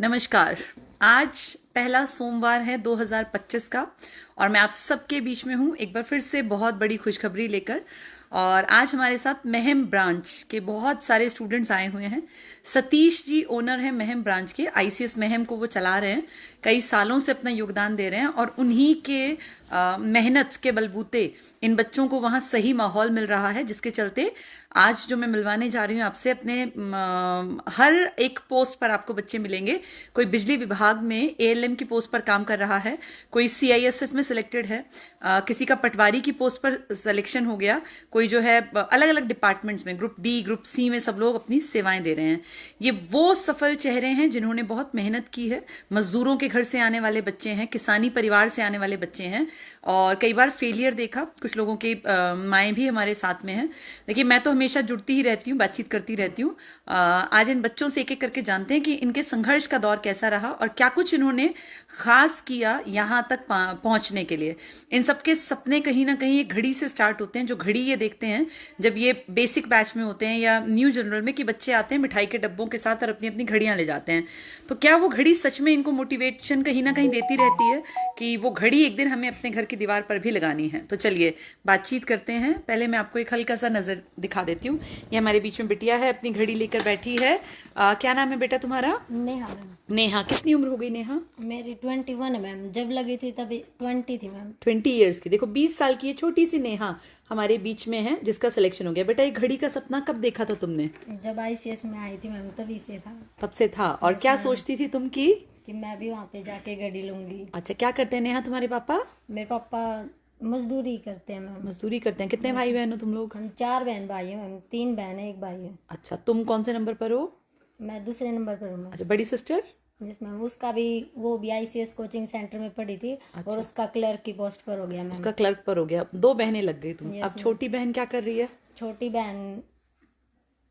नमस्कार। आज पहला सोमवार है 2025 का और मैं आप सबके बीच में हूं एक बार फिर से बहुत बड़ी खुशखबरी लेकर। और आज हमारे साथ महम ब्रांच के बहुत सारे स्टूडेंट्स आए हुए हैं। सतीश जी ओनर हैं महम ब्रांच के, आईसीएस महम को वो चला रहे हैं, कई सालों से अपना योगदान दे रहे हैं और उन्हीं के मेहनत के बलबूते इन बच्चों को वहां सही माहौल मिल रहा है, जिसके चलते आज जो मैं मिलवाने जा रही हूँ आपसे अपने हर एक पोस्ट पर आपको बच्चे मिलेंगे। कोई बिजली विभाग में एएलएम की पोस्ट पर काम कर रहा है, कोई सीआईएसएफ में सिलेक्टेड है, किसी का पटवारी की पोस्ट पर सिलेक्शन हो गया, कोई जो है अलग अलग डिपार्टमेंट्स में ग्रुप डी ग्रुप सी में सब लोग अपनी सेवाएं दे रहे हैं। ये वो सफल चेहरे हैं जिन्होंने बहुत मेहनत की है। मजदूरों के घर से आने वाले बच्चे हैं, किसानी परिवार से आने वाले बच्चे हैं और कई बार फेलियर देखा। कुछ लोगों की माएँ भी हमारे साथ में हैं। देखिए, मैं तो हमेशा जुड़ती ही रहती हूँ, बातचीत करती रहती हूँ। आज इन बच्चों से एक एक करके जानते हैं कि इनके संघर्ष का दौर कैसा रहा और क्या कुछ इन्होंने खास किया यहाँ तक पहुंचने के लिए। इन सबके सपने कहीं ना कहीं एक घड़ी से स्टार्ट होते हैं। जो घड़ी ये देखते हैं जब ये बेसिक बैच में होते हैं या न्यू जनरल में, कि बच्चे आते हैं मिठाई के डब्बों के साथ और अपनी अपनी घड़ियां ले जाते हैं, तो क्या वो घड़ी सच में इनको मोटिवेशन कहीं ना कहीं देती रहती है कि वो घड़ी एक दिन हमें अपने घर की दीवार पर भी लगानी है। तो चलिए बातचीत करते हैं। पहले मैं आपको एक हल्का सा नजर दिखा देती हूँ। ये हमारे बीच में बिटिया है, अपनी घड़ी लेकर बैठी है। क्या नाम है बेटा तुम्हारा? नेहा मैम। नेहा, कितनी उम्र हो गई नेहा? मेरी 21 है मैम। जब लगी थी तभी 20 थी मैम। 20 ईयर्स की। देखो 20 साल की ये छोटी सी नेहा हमारे बीच में है जिसका सिलेक्शन हो गया। बेटा ये घड़ी का सपना कब देखा था तुमने? जब आईसीएस में आई थी मैम तभी से था। तब से था। और क्या सोचती थी तुम की? कि मैं भी वहाँ पे जाके घड़ी लूंगी। अच्छा, क्या करते हैं नेहा तुम्हारे पापा? मेरे पापा मजदूरी करते हैं मैम। मजदूरी करते हैं। कितने भाई बहन हो तुम लोग? हम 4 बहन भाई हैं मैम। 3 बहन है, 1 भाई है। अच्छा, तुम कौन से नंबर पर हो? मैं दूसरे नंबर पर हूँ। अच्छा, बड़ी सिस्टर? जिस मैम उसका भी, वो भी आईसीएस कोचिंग सेंटर में पढ़ी थी। अच्छा। और उसका क्लर्क की पोस्ट पर हो गया मैम। उसका क्लर्क पर हो गया। 2 बहनें लग गई तुम। अब छोटी बहन क्या कर रही है? छोटी बहन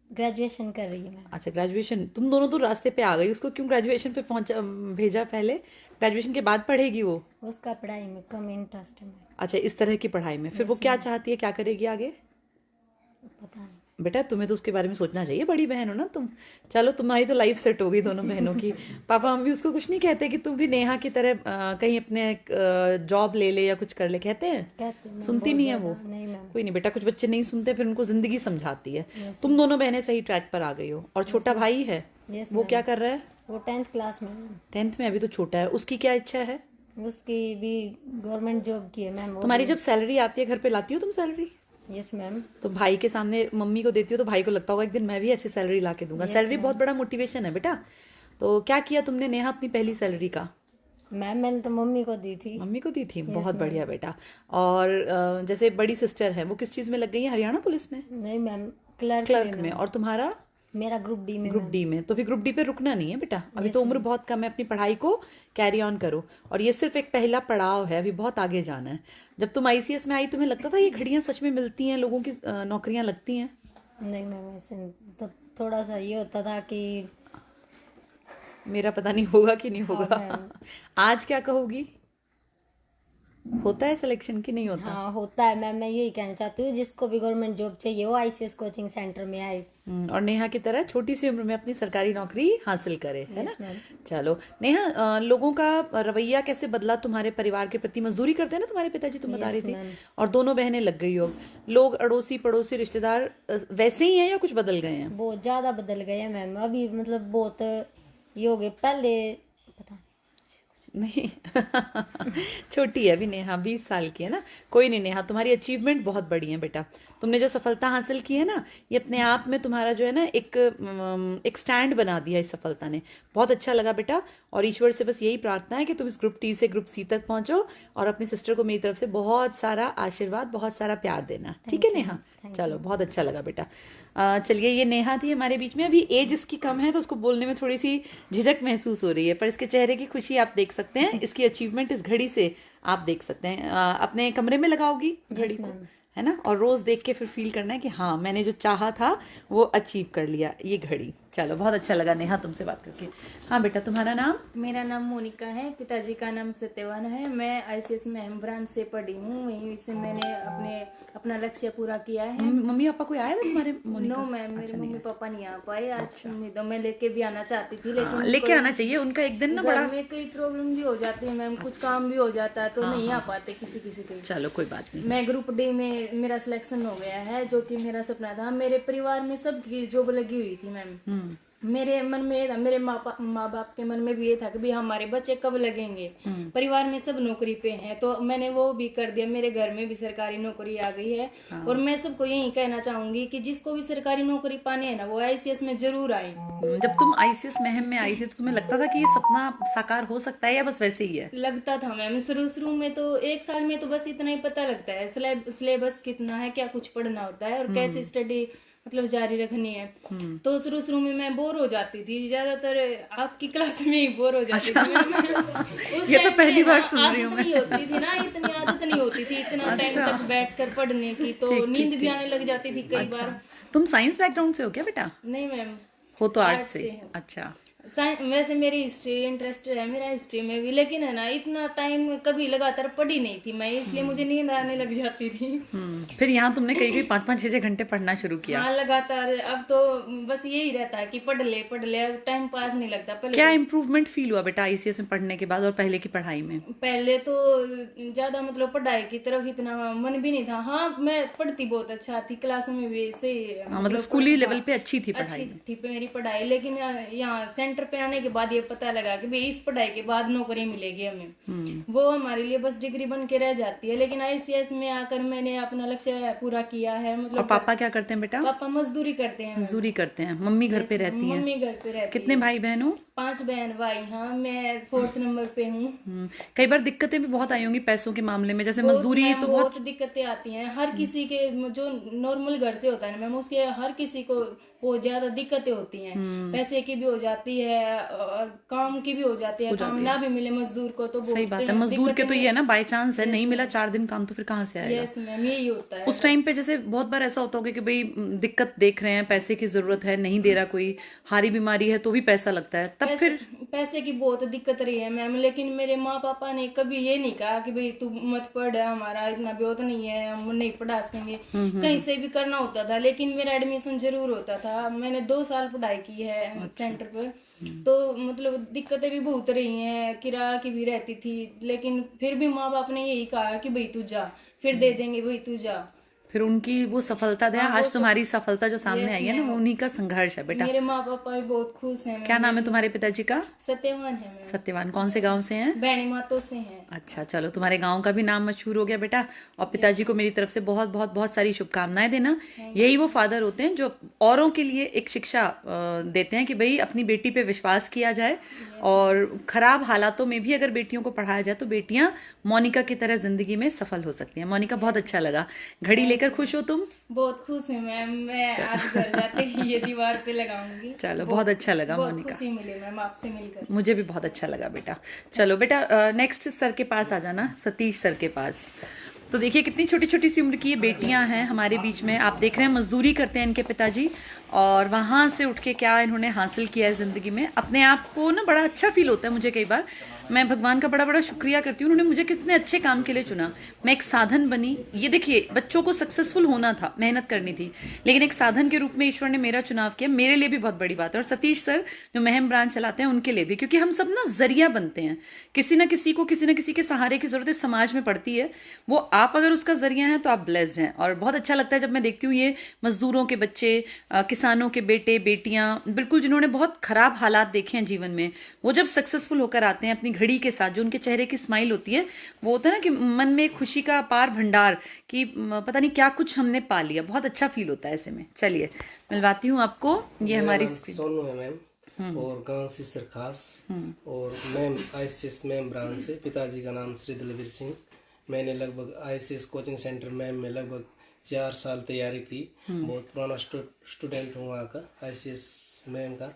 ग्रेजुएशन कर रही है मैम। अच्छा, ग्रेजुएशन। तुम दोनों तो रास्ते पे आ गई। उसको क्यों ग्रेजुएशन पे पहुंचा भेजा? पहले ग्रेजुएशन के बाद पढ़ेगी वो? उसका पढ़ाई में कम इंटरेस्ट है मैम। अच्छा, इस तरह की पढ़ाई में। फिर वो क्या चाहती है, क्या करेगी आगे? पता नहीं बेटा तुम्हें तो उसके बारे में सोचना चाहिए, बड़ी बहन हो ना तुम। चलो, तुम्हारी तो लाइफ सेट हो गई दोनों बहनों की। पापा मम्मी उसको कुछ नहीं कहते कि तुम भी नेहा की तरह कहीं अपने जॉब ले ले या कुछ कर ले? कहते हैं? सुनती नहीं है वो? नहीं मैम। कोई नहीं बेटा, कुछ बच्चे नहीं सुनते, फिर उनको जिंदगी समझाती है। तुम दोनों बहनें सही ट्रैक पर आ गई हो। और छोटा भाई है, वो क्या कर रहा है? वो 10th क्लास में। 10th में? अभी तो छोटा है। उसकी क्या इच्छा है? उसकी भी गवर्नमेंट जॉब की है मैम। तुम्हारी जब सैलरी आती है, घर पे लाती हो तुम सैलरी? Yes ma'am. तो भाई के सामने मम्मी को देती हो तो भाई को लगता होगा एक दिन मैं भी ऐसी सैलरी ला के दूंगा। सैलरी बहुत बड़ा मोटिवेशन है बेटा। तो क्या किया तुमने नेहा अपनी पहली सैलरी का? मैम मैंने तो मम्मी को दी थी। मम्मी को दी थी? बहुत बढ़िया बेटा। और जैसे बड़ी सिस्टर है, वो किस चीज में लग गई है? हरियाणा पुलिस में? नहीं मैम, क्लर्क में। और तुम्हारा? मेरा ग्रुप डी में। ग्रुप डी में। तो फिर ग्रुप डी पे रुकना नहीं है बेटा, अभी तो उम्र बहुत कम है, अपनी पढ़ाई को कैरी ऑन करो। और ये सिर्फ एक पहला पड़ाव है, अभी बहुत आगे जाना है। जब तुम आईसीएस में आई तुम्हें लगता था ये घड़ियां सच में मिलती हैं, लोगों की नौकरियां लगती हैं? नहीं मैम, ऐसे तो थोड़ा सा ये होता था कि मेरा पता नहीं होगा कि नहीं होगा। हाँ, आज क्या कहोगी? होता है सिलेक्शन की नहीं होता? हाँ होता है मैम। मैं यही कहना चाहती हूँ, जिसको भी गवर्नमेंट जॉब चाहिए वो आईसीएस कोचिंग सेंटर में आए और नेहा की तरह छोटी सी उम्र में अपनी सरकारी नौकरी हासिल करे, है ना? चलो नेहा, लोगों का रवैया कैसे बदला तुम्हारे परिवार के प्रति? मजदूरी करते हैं ना तुम्हारे पिताजी, तुम बता रही थी, और दोनों बहनें लग गई हो। लोग अड़ोसी पड़ोसी रिश्तेदार वैसे ही हैं या कुछ बदल गए हैं? बहुत ज्यादा बदल गए हैं मैम। अभी मतलब बहुत ये हो गए। पहले पता नहीं छोटी है अभी नेहा, 20 साल की है ना। कोई नहीं नेहा, तुम्हारी अचीवमेंट बहुत बड़ी है बेटा। तुमने जो सफलता हासिल की है ना, ये अपने आप में तुम्हारा जो है ना एक स्टैंड बना दिया इस सफलता ने। बहुत अच्छा लगा बेटा। और ईश्वर से बस यही प्रार्थना है कि तुम इस ग्रुप टी से ग्रुप सी तक पहुंचो और अपनी सिस्टर को मेरी तरफ से बहुत सारा आशीर्वाद, बहुत सारा प्यार देना। ठीक है नेहा? चलो, बहुत अच्छा लगा बेटा। चलिए, ये नेहा थी हमारे बीच में। अभी एज इसकी कम है तो उसको बोलने में थोड़ी सी झिझक महसूस हो रही है, पर इसके चेहरे की खुशी आप देख सकते हैं। इसकी अचीवमेंट इस घड़ी से आप देख सकते हैं। अपने कमरे में लगाओगी घड़ी को, है ना? और रोज देख के फिर फील करना है कि हाँ, मैंने जो चाहा था वो अचीव कर लिया, ये घड़ी। चलो बहुत अच्छा लगा नेहा तुमसे बात करके। हाँ बेटा, तुम्हारा नाम? मेरा नाम मोनिका है, पिताजी का नाम सत्यवान है। मैं आईसीएस में ब्रांच से पढ़ी हूँ, वहीं से मैंने अपना लक्ष्य पूरा किया है। मम्मी पापा कोई आए थे तुम्हारे? मोनिका? नो मैम, मेरे मम्मी पापा नहीं आ पाए आज। नहीं तो मैं लेके भी आना चाहती थी, लेकिन लेके आना चाहिए उनका एक दिन ना, बड़ा घर में कई प्रॉब्लम भी हो जाती है मैम, कुछ काम भी हो जाता है तो नहीं आ पाते किसी के। चलो कोई बात नहीं। मैं ग्रुप डी में मेरा सिलेक्शन हो गया है, जो कि मेरा सपना था। मेरे परिवार में सबकी जॉब लगी हुई थी मैम। मेरे मन में था, मेरे माँ बाप के मन में भी ये था कि भाई हमारे बच्चे कब लगेंगे। परिवार में सब नौकरी पे हैं, तो मैंने वो भी कर दिया। मेरे घर में भी सरकारी नौकरी आ गई है। और मैं सबको यही कहना चाहूंगी कि जिसको भी सरकारी नौकरी पानी है ना, वो आईसीएस में जरूर आए। जब तुम आईसीएस महम में आई थी तो तुम्हें लगता था कि ये सपना साकार हो सकता है या बस वैसे ही है? लगता था मैम, शुरू में तो 1 साल में तो बस इतना ही पता लगता है सिलेबस कितना है, क्या कुछ पढ़ना होता है और कैसे स्टडी मतलब जारी रखनी है। तो शुरू में मैं बोर हो जाती थी, ज्यादातर आपकी क्लास में ही बोर हो जाती थी। ये तो पहली बार सुन रही हूँ मैं। नहीं होती थी ना, इतनी आदत नहीं होती थी इतना टाइम तक बैठकर पढ़ने की, तो नींद भी आने लग जाती थी कई बार। तुम साइंस बैकग्राउंड से हो क्या बेटा? नहीं मैम, हो तो आर्ट से। हूँ। अच्छा। वैसे मेरी हिस्ट्री इंटरेस्ट है मेरा हिस्ट्री में भी, लेकिन है ना इतना टाइम कभी लगातार पढ़ी नहीं थी मैं, इसलिए मुझे नींद आने लग जाती थी। फिर यहाँ तुमने कई 5-5, 6-6 घंटे पढ़ना शुरू किया? हाँ लगातार। अब तो बस यही रहता है कि पढ़ ले, अब टाइम पास नहीं लगता। पहले क्या इम्प्रूवमेंट फील हुआ बेटा आईसीएस में पढ़ने के बाद और पहले की पढ़ाई में? पहले तो ज्यादा मतलब पढ़ाई की तरफ इतना मन भी नहीं था। हाँ मैं पढ़ती बहुत अच्छा थी, क्लास में भी सही मतलब स्कूली लेवल पे अच्छी थी पढ़ाई? अच्छी थी मेरी पढ़ाई, लेकिन यहाँ सेंटर पे आने के बाद ये पता लगा कि भाई इस पढ़ाई के बाद नौकरी मिलेगी हमें। वो हमारे लिए बस डिग्री बन के रह जाती है। लेकिन आईसीएस में आकर मैंने अपना लक्ष्य पूरा किया है। मतलब और पापा क्या करते हैं बेटा? पापा मजदूरी करते हैं। मजदूरी करते हैं। मम्मी घर पे रहती है? मम्मी घर पे रहती है। कितने भाई बहन हो? 5 बहन भाई। हाँ मैं 4th नंबर पे हूँ। कई बार दिक्कतें भी बहुत आई होंगी पैसों के मामले में, जैसे मजदूरी तो बहुत दिक्कतें आती हैं हर किसी के, जो नॉर्मल घर से होता है ना मैम, उसके हर किसी को बहुत ज्यादा दिक्कतें होती हैं। पैसे की भी हो जाती है और काम की भी हो जाती है। काम ना भी मिले मजदूर को तो सही बात है। मजदूर के तो ये है ना, बाय चांस है नहीं मिला 4 दिन काम तो फिर कहाँ से आएगा? यस मैम, यही होता है। उस टाइम पे जैसे बहुत बार ऐसा होता होगा कि भाई दिक्कत देख रहे हैं, पैसे की जरूरत है, नहीं दे रहा कोई, हारी बीमारी है तो भी पैसा लगता है, तब फिर पैसे की बहुत दिक्कत रही है मैम। लेकिन मेरे माँ पापा ने कभी ये नहीं कहा कि भाई तू मत पढ़, हमारा इतना ब्योत नहीं है, हम नहीं पढ़ा सकेंगे। कहीं से भी करना होता था, लेकिन मेरा एडमिशन जरूर होता था। मैंने 2 साल पढ़ाई की है सेंटर पर। तो मतलब दिक्कतें भी बहुत रही हैं, किराया की भी रहती थी, लेकिन फिर भी माँ बाप ने यही कहा कि भाई तू जा, फिर दे देंगे, भाई तू जा। फिर उनकी वो सफलता है। आज तुम्हारी सफलता जो सामने आई है ना, वो उन्हीं का संघर्ष है बेटा। मेरे माँ पापा भी बहुत खुश हैं। क्या नाम है तुम्हारे पिताजी का? सत्यवान है मैम। सत्यवान। कौन से गांव से हैं? बैणी मातो से हैं। अच्छा, चलो तुम्हारे गांव का भी नाम मशहूर हो गया बेटा। और पिताजी को मेरी तरफ से बहुत बहुत बहुत सारी शुभकामनाएं देना। यही वो फादर होते हैं जो औरों के लिए एक शिक्षा देते हैं कि भाई अपनी बेटी पे विश्वास किया जाए, और खराब हालातों में भी अगर बेटियों को पढ़ाया जाए तो बेटियां मोनिका की तरह जिंदगी में सफल हो सकती हैं। मोनिका बहुत अच्छा लगा। घड़ी लेकर खुश हो तुम? बहुत खुश हूँ मैम, मैं आज घर जाते ही ये दीवार पे लगाऊंगी। चलो बहुत अच्छा लगा मोनिका। बहुत खुशी मिली मैम आपसे मिलकर। मुझे भी बहुत अच्छा लगा बेटा। चलो बेटा नेक्स्ट सर के पास आ जाना, सतीश सर के पास। तो देखिए कितनी छोटी छोटी सी उम्र की ये बेटियां हैं हमारे बीच में। आप देख रहे हैं मजदूरी करते हैं इनके पिताजी, और वहां से उठ के क्या इन्होंने हासिल किया है जिंदगी में। अपने आप को ना बड़ा अच्छा फील होता है मुझे कई बार। मैं भगवान का बड़ा बड़ा शुक्रिया करती हूँ, उन्होंने मुझे कितने अच्छे काम के लिए चुना। मैं एक साधन बनी। ये देखिए बच्चों को सक्सेसफुल होना था, मेहनत करनी थी, लेकिन एक साधन के रूप में ईश्वर ने मेरा चुनाव किया। मेरे लिए भी बहुत बड़ी बात है, और सतीश सर जो महम ब्रांच चलाते हैं उनके लिए भी, क्योंकि हम सब ना जरिया बनते हैं। किसी ना किसी को किसी ना किसी के सहारे की जरूरत समाज में पड़ती है। वो आप अगर उसका जरिया हैं तो आप ब्लेस्ड हैं। और बहुत अच्छा लगता है जब मैं देखती हूँ ये मजदूरों के बच्चे, किसानों के बेटे बेटियां, बिल्कुल जिन्होंने बहुत खराब हालात देखे हैं जीवन में, वो जब सक्सेसफुल होकर आते हैं अपनी घड़ी के साथ, जो उनके चेहरे की स्माइल होती है, वो होता है ना कि मन में एक खुशी का अपार भंडार कि पता नहीं क्या कुछ हमने पा लिया। बहुत अच्छा फील होता है ऐसे में। चलिए मिलवाती हूँ आपको। ये हमारी सोनू है मैम, और गांव से सरखास, और मैम आईसीएस मैम ब्रांच से। पिताजी का नाम श्री दलवीर सिंह। मैंने लगभग आईसीएस कोचिंग सेंटर मैम में लगभग 4 साल तैयारी की। बहुत पुराना स्टूडेंट हूँ वहाँ का, आईसीएस मैम का।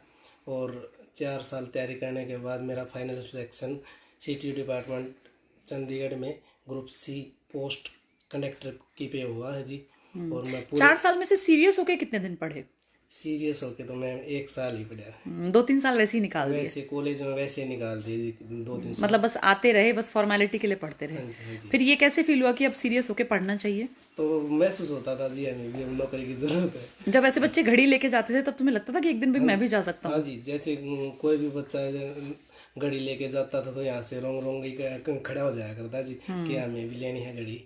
और 4 साल तैयारी करने के बाद मेरा final selection CTU department Chandigarh में ग्रुप सी पोस्ट कंडक्टर की पे हुआ है जी। और मैं 4 साल में से सीरियस होके कितने दिन पढ़े? सीरियस होके तो मैम 1 साल ही पढ़ा। 2-3 साल वैसे ही निकाल दिए, वैसे कॉलेज में वैसे निकाल दिए 2-3 साल। मतलब बस आते रहे, बस फॉर्मेलिटी के लिए पढ़ते रहे। हाँ जी, हाँ जी। फिर ये कैसे फील हुआ कि अब सीरियस होके पढ़ना चाहिए? तो महसूस होता था जी हमें भी अब नौकरी की जरूरत है। जब ऐसे बच्चे घड़ी लेके जाते थे तब तुम्हें लगता था कि एक दिन भी मैं भी जा सकता हूँ? हाँ जी, जैसे कोई भी बच्चा घड़ी लेके जाता था तो यहाँ से रोंग रोंग ही खड़ा हो जाया करता जी कि हमें भी लेनी है घड़ी।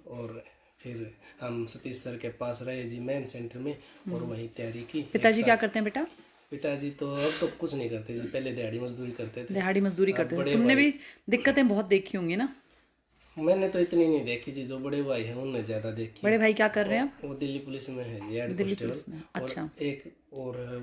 और फिर हम सतीश सर के पास रहे जी मैम सेंटर में और वहीं तैयारी की। पिताजी क्या करते हैं बेटा? पिताजी तो अब तो कुछ नहीं करते जी, पहले दिहाड़ी मजदूरी करते थे। दिहाड़ी मजदूरी अब करते थे। बड़े तुमने भाई- भी दिक्कतें बहुत देखी होंगी ना? मैंने तो इतनी नहीं देखी जी, जो बड़े भाई हैं उनने ज्यादा देखी। बड़े भाई क्या कर रहे हैं? वो दिल्ली पुलिस में है जी, हेड दिल्ली कांस्टेबल। पुलिस में, अच्छा। और एक और है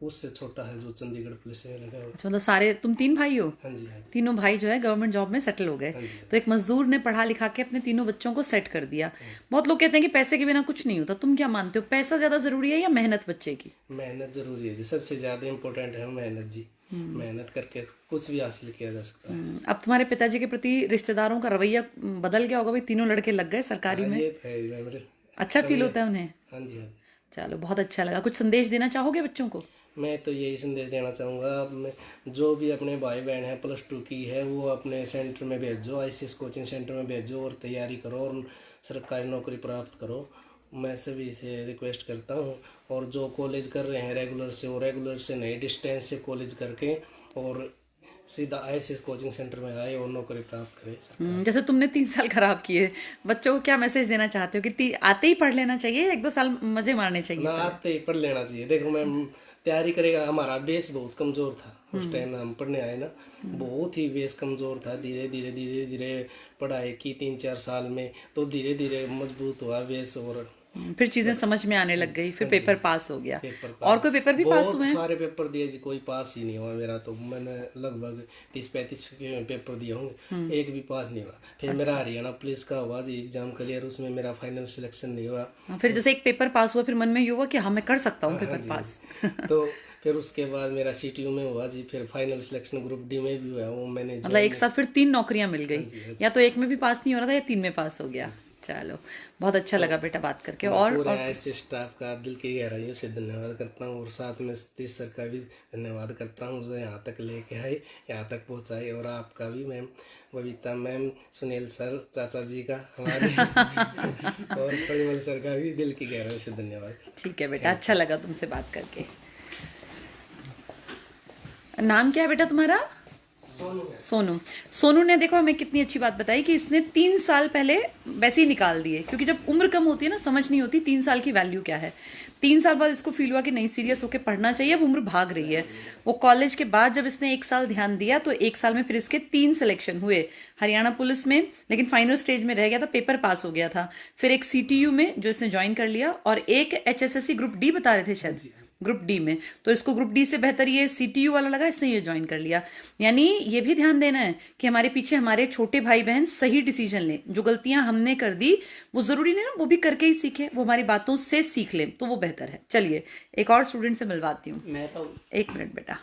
उससे छोटा है जो चंडीगढ़ पुलिस में लगा हुआ। अच्छा, मतलब सारे तुम 3 भाई हो? हाँ जी, हाँ जी। तीनों भाई जो है गवर्नमेंट जॉब में सेटल हो गए। हाँ जी। तो एक मजदूर ने पढ़ा लिखा के अपने तीनों बच्चों को सेट कर दिया। बहुत लोग कहते हैं कि पैसे के बिना कुछ नहीं होता, तुम क्या मानते हो, पैसा ज्यादा जरूरी है या मेहनत बच्चे की? मेहनत जरूरी है जी, सबसे ज्यादा इम्पोर्टेंट है मेहनत जी। मेहनत करके कुछ भी हासिल किया जा सकता है। अब तुम्हारे पिताजी के प्रति रिश्तेदारों का रवैया बदल गया होगा, भाई तीनों लड़के लग गए सरकारी हाँ, में। ये है जी, मेरे- अच्छा फील होता है उन्हें? हाँ जी, हाँ जी। चलो बहुत अच्छा लगा। कुछ संदेश देना चाहोगे बच्चों को? मैं तो यही संदेश देना चाहूँगा, जो भी अपने भाई बहन है +2 की है वो अपने सेंटर में भेजो, ICS कोचिंग सेंटर में भेजो और तैयारी करो और सरकारी नौकरी प्राप्त करो। मैं सभी से रिक्वेस्ट करता हूँ। और जो कॉलेज कर रहे हैं रेगुलर से, वो रेगुलर से नहीं डिस्टेंस से कॉलेज करके और सीधा ICS कोचिंग सेंटर में आए और नौकरी प्राप्त करें। जैसे तुमने 3 साल खराब किए, बच्चों को क्या मैसेज देना चाहते हो कि आते ही पढ़ लेना चाहिए, 1-2 साल मजे मारने चाहिए? ना आते ही पढ़ लेना चाहिए। देखो मैम, तैयारी करेगा, हमारा बेस बहुत कमजोर था उस टाइम हम पढ़ने आए ना, बहुत ही बेस कमजोर था। धीरे धीरे धीरे धीरे पढ़ाई की 3-4 साल में, तो धीरे धीरे मजबूत हुआ बेस और फिर चीजें समझ में आने लग गई, फिर पेपर पास हो गया। पेपर और कोई पेपर भी पास हुए बहुत हैं? सारे पेपर दिए जी, कोई पास ही नहीं हुआ मेरा। तो मैंने लगभग 30-35 पेपर दिए होंगे, एक भी पास नहीं हुआ। फिर मेरा हरियाणा पुलिस का हुआ जी एग्जाम क्लियर, उसमें मेरा फाइनल सिलेक्शन नहीं हुआ। फिर जैसे एक पेपर पास हुआ, फिर मन में ये हुआ कि हाँ मैं कर सकता हूँ पेपर पास। तो फिर उसके बाद मेरा CTU में हुआ जी, फिर फाइनल सिलेक्शन ग्रुप D में भी हुआ, वो मैंने मतलब एक साथ फिर 3 नौकरियां मिल गई, या तो एक में भी पास नहीं हो रहा था या 3 में पास हो गया। चलो बहुत अच्छा लगा बेटा बात करके। और पूरे ICS स्टाफ का दिल की गहराइयों से धन्यवाद करता हूँ और साथ में सतीश सर का भी धन्यवाद करता हूँ जो यहाँ तक लेके आए, यहाँ तक पहुँचाए। और आपका भी ma'am, Babita ma'am, Sunil sir, चाचा जी का हमारे और परिमल सर का भी दिल की गहराइयों से धन्यवाद। ठीक है बेटा, अच्छा लगा तुमसे बात करके। नाम क्या है बेटा तुम्हारा? सोनू। सोनू ने देखो हमें कितनी अच्छी बात बताई कि इसने 3 साल पहले वैसे ही निकाल दिए, क्योंकि जब उम्र कम होती है ना, समझ नहीं होती 3 साल की वैल्यू क्या है। 3 साल बाद इसको फील हुआ कि नहीं, सीरियस होकर पढ़ना चाहिए, अब उम्र भाग रही है। वो कॉलेज के बाद जब इसने 1 साल ध्यान दिया तो 1 साल में फिर इसके 3 सिलेक्शन हुए हरियाणा पुलिस में, लेकिन फाइनल स्टेज में रह गया था, पेपर पास हो गया था। फिर एक CTU में जो इसने ज्वाइन कर लिया, और एक HSSC ग्रुप D बता रहे थे शायद, ग्रुप D में, तो इसको ग्रुप D से बेहतर ये CTU वाला लगा, इसने ये ज्वाइन कर लिया। यानी ये भी ध्यान देना है कि हमारे पीछे हमारे छोटे भाई बहन सही डिसीजन लें। जो गलतियां हमने कर दी वो जरूरी नहीं ना वो भी करके ही सीखे, वो हमारी बातों से सीख लें तो वो बेहतर है। चलिए एक और स्टूडेंट से मिलवाती हूँ। एक मिनट बेटा।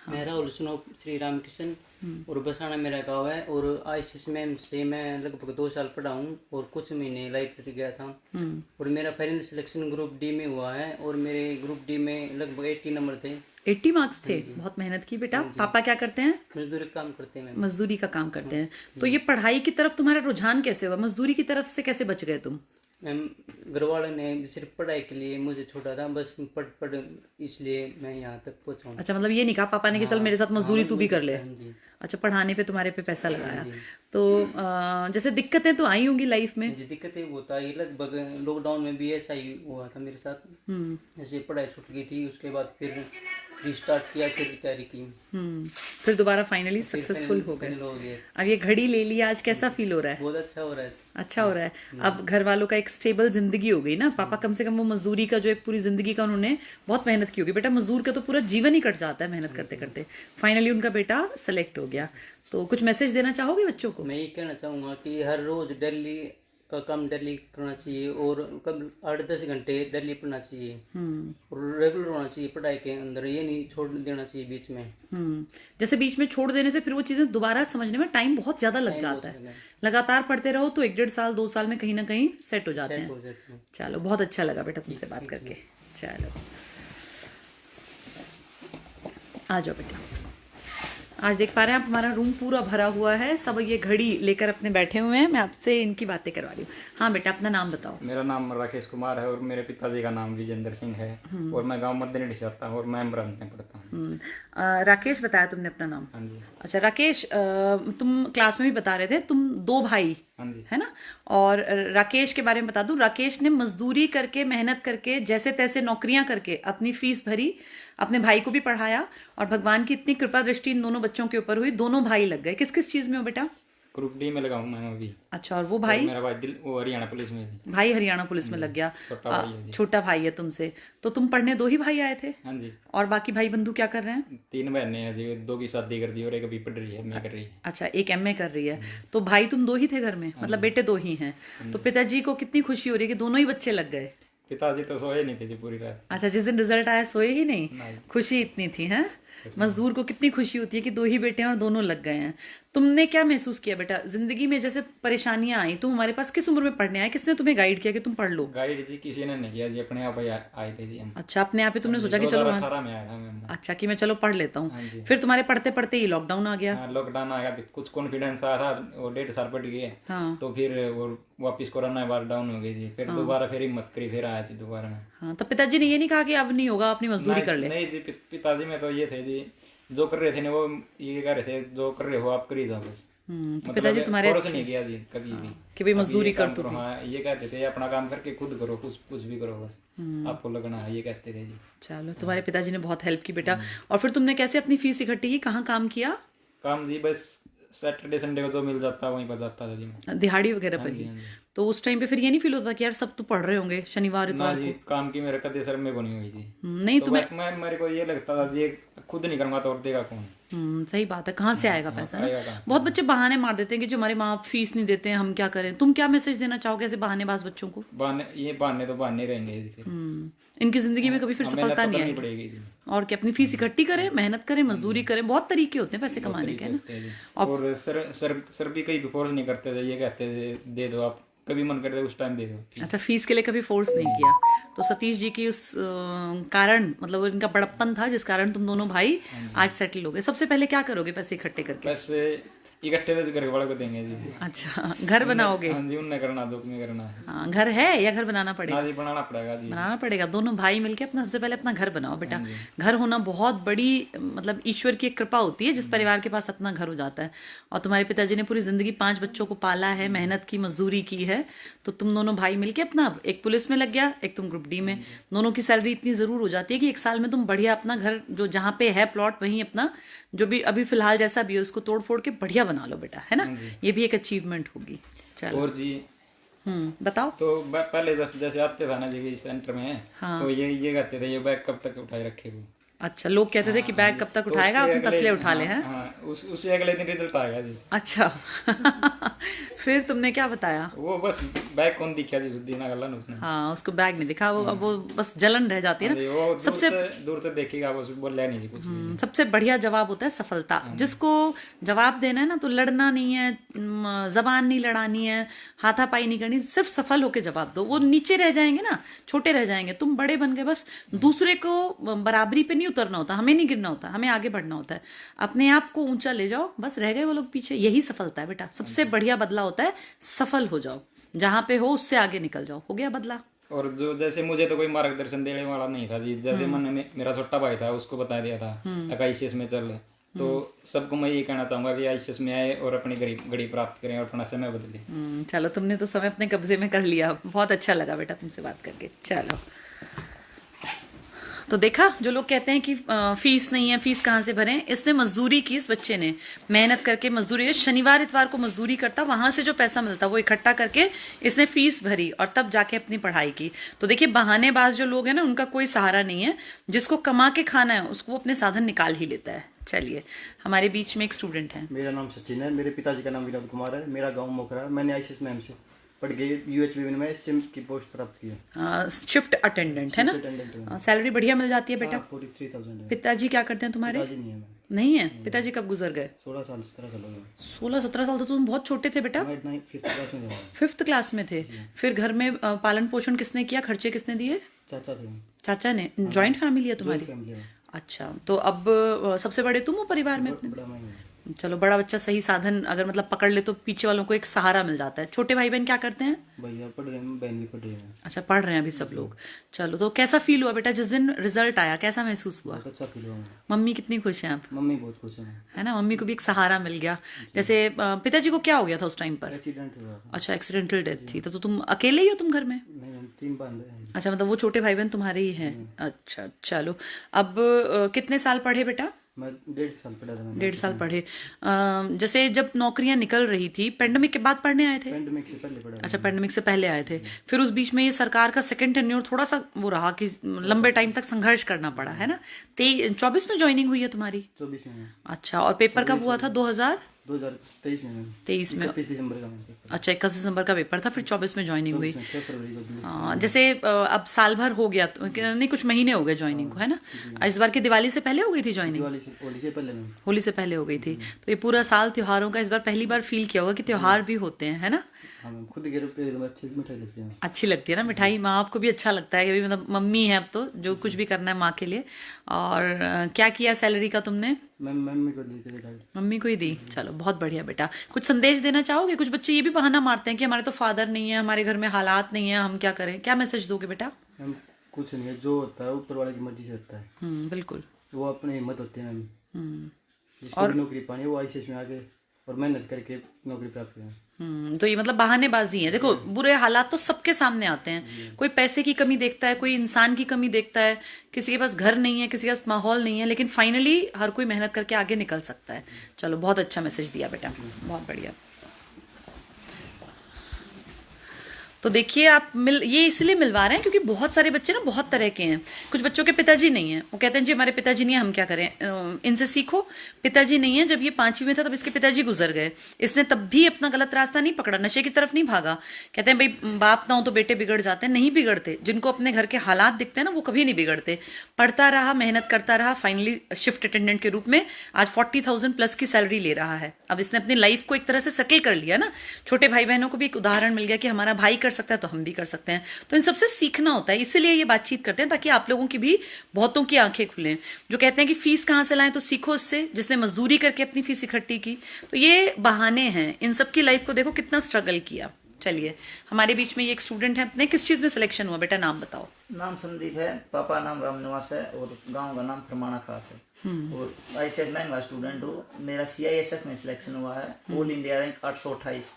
मैं राहुल सुनो श्री राम किशन और बसाना मेरा गांव है। और ICS मैम से मैं लगभग 2 साल पढ़ा हूँ और कुछ महीने लाइब्रेरी गया था। और मेरा फाइनल सिलेक्शन ग्रुप D में हुआ है और मेरे ग्रुप D में लगभग 80 नंबर थे। 80 मार्क्स थे, बहुत मेहनत की बेटा। पापा क्या करते हैं? मजदूरी काम करते हैं मैम। मजदूरी का काम करते हैं। तो ये पढ़ाई की तरफ तुम्हारा रुझान कैसे हुआ? मजदूरी की तरफ से कैसे बच गए तुम? मैम घर वालों ने सिर्फ पढ़ाई के लिए मुझे छोड़ा था, बस पढ़ इसलिए मैं यहाँ तक पहुँचा हूँ। अच्छा, मतलब ये नहीं कहा पापा ने कि चल मेरे साथ मजदूरी तू भी कर ले? हाँ जी। अच्छा, पढ़ाने पे तुम्हारे पे पैसा लगाया। तो जैसे दिक्कतें तो आई होंगी लाइफ में? जी दिक्कतें होता है, लगभग लॉकडाउन में भी ऐसा ही हुआ था मेरे साथ। जैसे पढ़ाई छूट गई थी, उसके बाद फिर रिस्टार्ट किया, फिर तैयारी की, फिर दोबारा फाइनली सक्सेसफुल हो गए। हो गया। अब ये घड़ी ले लिया, आज कैसा फील हो रहा है? बहुत अच्छा हो रहा है। अच्छा हो रहा है। अब घर वालों का एक स्टेबल जिंदगी हो गई ना। पापा कम से कम वो मजदूरी का जो एक पूरी जिंदगी का उन्होंने बहुत मेहनत की होगी। बेटा मजदूर का तो पूरा जीवन ही कट जाता है मेहनत करते करते। फाइनली उनका बेटा सेलेक्ट हो गया। तो कुछ मैसेज देना चाहोगे बच्चों को? मैं ये कहना चाहूँगा कि हर रोज डेली का काम डेली करना चाहिए और कब 8-10 घंटे डेली पढ़ना चाहिए और रेगुलर होना चाहिए पढ़ाई के अंदर, ये नहीं छोड़ देना चाहिए बीच में। जैसे बीच में छोड़ देने से फिर वो चीजें दोबारा समझने में टाइम बहुत ज्यादा लग जाता है। लगातार पढ़ते रहो तो 1-1.5 साल 2 साल में कहीं ना कहीं सेट हो जाते हैं। चलो बहुत अच्छा लगा बेटा तुमसे बात करके। चलो। आ जाओ बेटा। आज देख पा रहे हैं आप हमारा रूम पूरा भरा हुआ है, सब ये घड़ी लेकर अपने बैठे हुए हैं। मैं आपसे इनकी बातें करवा रही हूँ। हाँ बेटा, अपना नाम बताओ। मेरा नाम राकेश कुमार है और मेरे पिताजी का नाम विजेंद्र सिंह है और मैं गांव मदनेड़ी से आता हूँ और मैं ब्रांच में पढ़ता हूँ। राकेश बताया तुमने अपना नाम? हाँ जी। अच्छा राकेश, तुम क्लास में भी बता रहे थे तुम 2 भाई हाँ जी। है ना। और राकेश के बारे में बता दूं, राकेश ने मजदूरी करके, मेहनत करके, जैसे तैसे नौकरियां करके अपनी फीस भरी, अपने भाई को भी पढ़ाया और भगवान की इतनी कृपा दृष्टि इन दोनों बच्चों के ऊपर हुई। दोनों भाई लग गए। किस किस चीज में हो बेटा? ग्रुप डी में लगा हूँ मैं अभी। अच्छा, और वो भाई? मेरा भाई वो हरियाणा पुलिस में है। भाई हरियाणा पुलिस में लग गया। छोटा भाई है जी। छोटा भाई है तुमसे। तो तुम पढ़ने 2 ही भाई आए थे? हाँ जी। और बाकी भाई बंधु क्या कर रहे हैं? 3 बहनें हैं जी, 2 की शादी कर दी और एक अभी पढ़ रही है, मैं कर रही है। अच्छा, एक एमए कर रही है। तो भाई तुम 2 ही थे घर में, मतलब बेटे 2 ही हैं। तो पिताजी को कितनी खुशी हो रही है कि दोनों ही बच्चे लग गए? पिताजी तो सोए नहीं थे जी पूरी रात। अच्छा, जिस दिन रिजल्ट आया सोए ही नहीं? खुशी इतनी थी है। मजदूर को कितनी खुशी होती है कि 2 ही बेटे हैं और दोनों लग गए हैं। तुमने क्या महसूस किया बेटा जिंदगी में, जैसे परेशानियां आई, तुम हमारे पास किस उम्र में पढ़ने आए? किसने तुम्हें गाइड किया कि तुम पढ़ लो? गाइड जी किसी ने नहीं किया जी, अपने आप ही आए थे जी हम। अच्छा, अपने आप ही तुमने सोचा कि चलो 2018 में आया था मैं। अच्छा, कि मैं चलो पढ़ लेता हाँ हूँ। जी। फिर तुम्हारे पढ़ते पढ़ते ही लॉकडाउन आ गया। हाँ, लॉकडाउन आ गया तो कुछ कॉन्फिडेंस आया था, वो 1.5 साल पढ़ गए। हाँ तो फिर वो वापस कोरोना बार डाउन हो गई थी, फिर दोबारा फिर हिम्मत करी, फिर आया जी दोबारा में। हाँ, तो पिताजी ने ये नहीं कहा कि अब नहीं होगा, अपनी मजदूरी कर ले? नहीं जी, पिताजी में तो ये थे जी, जो कर रहे थे ना वो ये कह रहे थे, जो कर रहे हो आप कर ही जाओ बस। तो पिताजी तुम्हारे फोर्स नहीं किया जी कभी भी कि भाई मजदूरी कर तू। हाँ, ये कहते थे अपना काम करके खुद करो, कुछ भी करो बस, आपको लगना है, ये कहते थे जी। चलो, तुम्हारे पिताजी ने बहुत हेल्प की बेटा। और फिर तुमने कैसे अपनी फीस इकट्ठी की? कहाँ काम किया? काम जी बस सैटरडे संडे को जो मिल जाता वहीं पर जाता था जी मैं। दिहाड़ी वगैरह पर ही? तो उस टाइम पे फिर ये नहीं फील होता कि यार सब तो पढ़ रहे होंगे शनिवार ना इतवार जी, को? काम की मेरे कदे सर में को नहीं हुई जी। नहीं तो तुम्हें? बस मैं मेरे को ये लगता था जी, खुद नहीं करूंगा तो और देगा कौन। सही बात है, कहाँ से आएगा पैसा ना? आएगा कहाँ से? बहुत बच्चे बहाने मार देते हैं कि जो हमारे माँ बाप फीस नहीं देते हैं, हम क्या करें। तुम क्या मैसेज देना चाहोगे ऐसे बहानेबाज बच्चों को? बहाने तो बहाने रहेंगे जी फिर। इनकी जिंदगी में कभी फिर मेहनत सफलता तो नहीं करनी आएगी। पड़ेगी जी। और क्या, अपनी फीस इकट्ठी करें, मेहनत करें, मजदूरी करें। बहुत तरीके होते हैं पैसे कमाने के, है ना। होते हैं जी। और सर भी कहीं भी फोर्स नहीं करते थे, ये कहते थे दे दो आप, कभी मन करते उस टाइम दे दो। अच्छा, फीस के लिए कभी फोर्स नहीं किया। तो सतीश जी की उस कारण, मतलब इनका बड़प्पन था जिस कारण तुम दोनों भाई आज सेटल हो गए। सबसे पहले क्या करोगे पैसे इकट्ठे करके? पैसे इकट्ठे तो घर वाले को देंगे जी। अच्छा, घर बनाओगे? हाँ जी, उनने करना जो में करना है। हाँ, घर है या घर बनाना पड़ेगा? हाँ जी, बनाना पड़ेगा जी। बनाना पड़ेगा। दोनों भाई मिलके अपना सबसे पहले अपना घर बनाओ बेटा। घर होना बहुत बड़ी, मतलब ईश्वर की एक कृपा होती है जिस परिवार के पास अपना घर हो जाता है। और तुम्हारे पिताजी ने पूरी जिंदगी 5 बच्चों को पाला है, मेहनत की, मजदूरी की है। तो तुम दोनों भाई मिलके अपना, एक पुलिस में लग गया, एक तुम ग्रुप डी में। दोनों की सैलरी इतनी जरूर हो जाती है कि 1 साल में तुम बढ़िया अपना घर, जो जहाँ पे है प्लॉट, वहीं अपना जो भी अभी फिलहाल जैसा भी है उसको तोड़ फोड़ के बढ़िया बना लो बेटा, है ना। ये भी एक अचीवमेंट होगी। चलो, और जी बताओ। तो पहले जैसे आते था ना जी सेंटर में, हाँ। तो ये कहते थे ये बैग कब तक उठाए रखेगा। अच्छा, लोग कहते थे कि बैग कब तक उठाएगा, अपने तसले उठा ले हैं। हाँ, उसी अगले दिन रिजल्ट आएगा जी। अच्छा फिर तुमने क्या बताया? वो बस बैग कौन दिखा जी उस दिन अगला ने उसने। हाँ, उसको बैग नहीं दिखा। वो अब वो बस जलन रह जाती है ना। वो सबसे दूर से देखेगा, वो बोल नहीं जी कुछ भी। सबसे बढ़िया जवाब होता है सफलता। जिसको जवाब देना है ना, तो लड़ना नहीं है, जबान नहीं लड़ानी है, हाथापाई नहीं करनी, सिर्फ सफल होके जवाब दो। वो नीचे रह जाएंगे ना, छोटे रह जाएंगे, तुम बड़े बन गए। बस दूसरे को बराबरी पे नहीं उतरना होता, हमें नहीं गिरना होता, हमें आगे बढ़ना होता है। अपने आप को ऊंचा ले जाओ, बस रह गए वो लोग पीछे। यही सफलता है बेटा। सबसे बढ़िया बदला होता है सफल हो जाओ, जहां पे हो उससे आगे निकल जाओ। हो गया बदला। और जो जैसे मुझे तो कोई मार्गदर्शन देने वाला नहीं था जी। जैसे मैंने मेरा छोटा भाई था, उसको बता दिया था आईसीएस में चल। तो सबको मैं ये कहना चाहूंगा कि आईसीएस में आए और अपनी घड़ी प्राप्त करें और अपना समय बदले। चलो, तुमने तो समय अपने कब्जे में कर लिया। बहुत अच्छा लगा बेटा तुमसे बात करके। चलो, तो देखा, जो लोग कहते हैं कि फीस नहीं है, फीस कहाँ से भरें, इसने मजदूरी की। इस बच्चे ने मेहनत करके मजदूरी, शनिवार इतवार को मजदूरी करता, वहां से जो पैसा मिलता वो इकट्ठा करके इसने फीस भरी और तब जाके अपनी पढ़ाई की। तो देखिए, बहानेबाज जो लोग हैं ना, उनका कोई सहारा नहीं है। जिसको कमा के खाना है उसको वो अपने साधन निकाल ही लेता है। चलिए, हमारे बीच में एक स्टूडेंट है। मेरा नाम सचिन है, मेरे पिताजी का नाम विनोद कुमार है, मेरा गांव मोखरा है। मैंने आईसीएस मैम से पढ़ के यूएचबी में सिम की पोस्ट प्राप्त किया। शिफ्ट अटेंडेंट है ना। सैलरी बढ़िया मिल जाती है बेटा। 43,000 है। पिताजी क्या करते हैं तुम्हारे? पिताजी नहीं है मैम। नहीं है? पिताजी कब गुजर गए? 16 साल 17 साल हो गए। 16-17 साल तो तुम बहुत छोटे थे बेटा। मैं 5th क्लास में था। 5th क्लास में थे। फिर घर में पालन पोषण किसने किया, खर्चे किसने दिए? चाचा थे। चाचा ने। जॉइंट फैमिली है तुम्हारी? फैमिली है। अच्छा, तो अब सबसे बड़े तुम हो परिवार में अपने? बड़ा मैं हूँ। चलो, बड़ा बच्चा सही साधन अगर मतलब पकड़ ले तो पीछे वालों को एक सहारा मिल जाता है। छोटे भाई बहन क्या करते हैं? भैया पढ़ रहे हैं, बहन भी पढ़ रही है। अच्छा, पढ़ रहे हैं अभी सब लोग। चलो, तो कैसा फील हुआ बेटा जिस दिन रिजल्ट आया, कैसा महसूस हुआ? बहुत अच्छा फील हुआ मुझे। मम्मी कितनी खुश हैं आप? मम्मी बहुत खुश है। है ना, मम्मी को भी एक सहारा मिल गया। जैसे पिताजी को क्या हो गया था उस टाइम पर? एक्सीडेंट हुआ था। अच्छा, एक्सीडेंटल डेथ थी। तो तुम अकेले ही हो तुम घर में? नहीं, हम 3 बंदे हैं। अच्छा, मतलब वो छोटे भाई बहन तुम्हारे ही हैं। अच्छा, चलो। अब कितने साल पढ़े बेटा? मैं 1.5 साल पढ़ा था। मैं 1.5 साल पढ़े। जैसे जब नौकरियां निकल रही थी, पेंडेमिक के बाद पढ़ने आए थे? पेंडेमिक से पहले पढ़ा। अच्छा, पेंडेमिक से पहले आए थे। फिर उस बीच में ये सरकार का सेकंड टेन्योर थोड़ा सा वो रहा कि लंबे टाइम तक संघर्ष करना पड़ा, है ना? 24 में ज्वाइनिंग हुई है तुम्हारी? 24 में। अच्छा, और पेपर कब हुआ था? 2023 में। 23 में। 31 दिसंबर का मैं पेपर। अच्छा, 21 दिसंबर का पेपर था, फिर 24 में ज्वाइनिंग हुई। 6 फरवरी को दिल्ली। हाँ, जैसे अब साल भर हो गया नहीं, कुछ महीने हो गए ज्वाइनिंग को, है ना? इस बार की दिवाली से पहले हो गई थी ज्वाइनिंग? होली से पहले मैं। होली से पहले हो गई थी। तो ये पूरा साल त्योहारों का इस बार पहली बार फील किया होगा कि त्योहार भी होते हैं, है ना? हाँ, मैं खुद घर पे एकदम अच्छी मिठाई लगती है। अच्छी लगती है ना मिठाई, माँ बाप को भी अच्छा लगता है कि भाई मतलब मम्मी है अब तो जो कुछ भी करना है माँ के लिए। और क्या किया सैलरी का तुमने? मैं मम्मी को दी थी मिठाई। मम्मी को ही दी। चलो, बहुत बढ़िया बेटा। कुछ संदेश देना चाहोगे? कुछ बच्चे ये भी बहाना मारते हैं कि हमारे तो फादर नहीं है, हमारे घर में हालात नहीं है, हम क्या करें। क्या मैसेज दोगे बेटा? हम कुछ नहीं है, जो होता है ऊपर वाले की मर्जी से होता है। बिल्कुल। वो अपनी हिम्मत होती है मैम। जिसको भी नौकरी पानी है वो आईसीएस में आके और मेहनत करके नौकरी प्राप्त करें। तो ये मतलब बहानेबाजी है। देखो, बुरे हालात तो सबके सामने आते हैं। कोई पैसे की कमी देखता है, कोई इंसान की कमी देखता है, किसी के पास घर नहीं है, किसी के पास माहौल नहीं है, लेकिन फाइनली हर कोई मेहनत करके आगे निकल सकता है। चलो, बहुत अच्छा मैसेज दिया बेटा, बहुत बढ़िया। तो देखिए, आप ये इसलिए मिलवा रहे हैं क्योंकि बहुत सारे बच्चे ना बहुत तरह के हैं। कुछ बच्चों के पिताजी नहीं है, वो कहते हैं जी हमारे पिताजी नहीं है, हम क्या करें। इनसे सीखो। पिताजी नहीं है, जब ये 5वीं में था तब इसके पिताजी गुजर गए, इसने तब भी अपना गलत रास्ता नहीं पकड़ा, नशे की तरफ नहीं भागा। कहते हैं भाई बाप ना हो तो बेटे बिगड़ जाते हैं, नहीं बिगड़ते। जिनको अपने घर के हालात दिखते हैं ना वो कभी नहीं बिगड़ते। पढ़ता रहा, मेहनत करता रहा, फाइनली शिफ्ट अटेंडेंट के रूप में आज 40,000 प्लस की सैलरी ले रहा है। अब इसने अपनी लाइफ को एक तरह से सेटल कर लिया ना। छोटे भाई बहनों को भी एक उदाहरण मिल गया कि हमारा भाई कर सकता है तो हम भी कर सकते हैं। तो इन सबसे सीखना होता है, इसीलिए ये बातचीत करते हैं ताकि आप लोगों की भी बहुतों की आंखें खुलें। जो कहते हैं कि फीस कहाँ से लाएं, तो सीखो उससे जिसने मजदूरी करके अपनी फीस इकट्ठी की। तो ये बहाने हैं, इन सब की लाइफ को देखो कितना स्ट्रगल किया। चलिए, हमारे बीच में ये एक स्टूडेंट है, अपने किस चीज में सिलेक्शन हुआ बेटा, नाम बताओ। नाम संदीप है, पापा नाम रामनिवास है और गांव का नाम प्रमाणा खास है। और आईसीएस में मैं स्टूडेंट हूँ। मेरा सीआईएसएफ में सिलेक्शन हुआ है, ऑल इंडिया रैंक 828।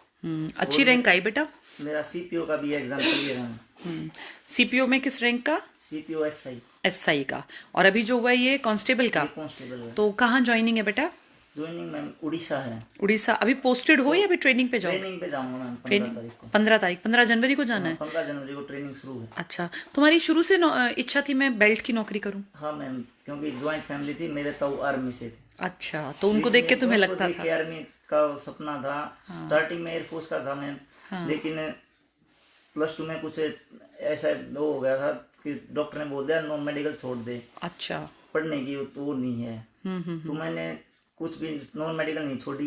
अच्छी रैंक आई बेटा। मेरा सीपीओ का भी एग्जाम क्लियर है। सीपीओ में किस रैंक का? CPO SI. एसआई का। और अभी जो हुआ है ये कांस्टेबल का। कांस्टेबल है। तो कहाँ ज्वाइनिंग है बेटा? ज्वाइनिंग मैम उड़ीसा है। उड़ीसा। अभी पोस्टेड हो या अभी ट्रेनिंग पे जाओ? ट्रेनिंग पे जाऊंगा मैम 15 ट्रेनिंग तारीख को। 15 तारीख, 15 जनवरी को जाना है। 15 जनवरी को ट्रेनिंग शुरू है। अच्छा, तुम्हारी शुरू से इच्छा थी मैं बेल्ट की नौकरी करूं? हाँ मैम, क्योंकि ज्वाइंट फैमिली थी, मेरे ताऊ आर्मी से थे। अच्छा, तो उनको देख के तुम्हें लगता था? आर्मी का सपना था। स्टार्टिंग में एयरफोर्स का था मैम। लेकिन +2 में कुछ ऐसा वो हो गया था कि डॉक्टर ने बोल दिया नॉन मेडिकल छोड़ दे। अच्छा। पढ़ने की तो वो नहीं है। तो मैंने कुछ भी नॉन मेडिकल नहीं छोड़ी,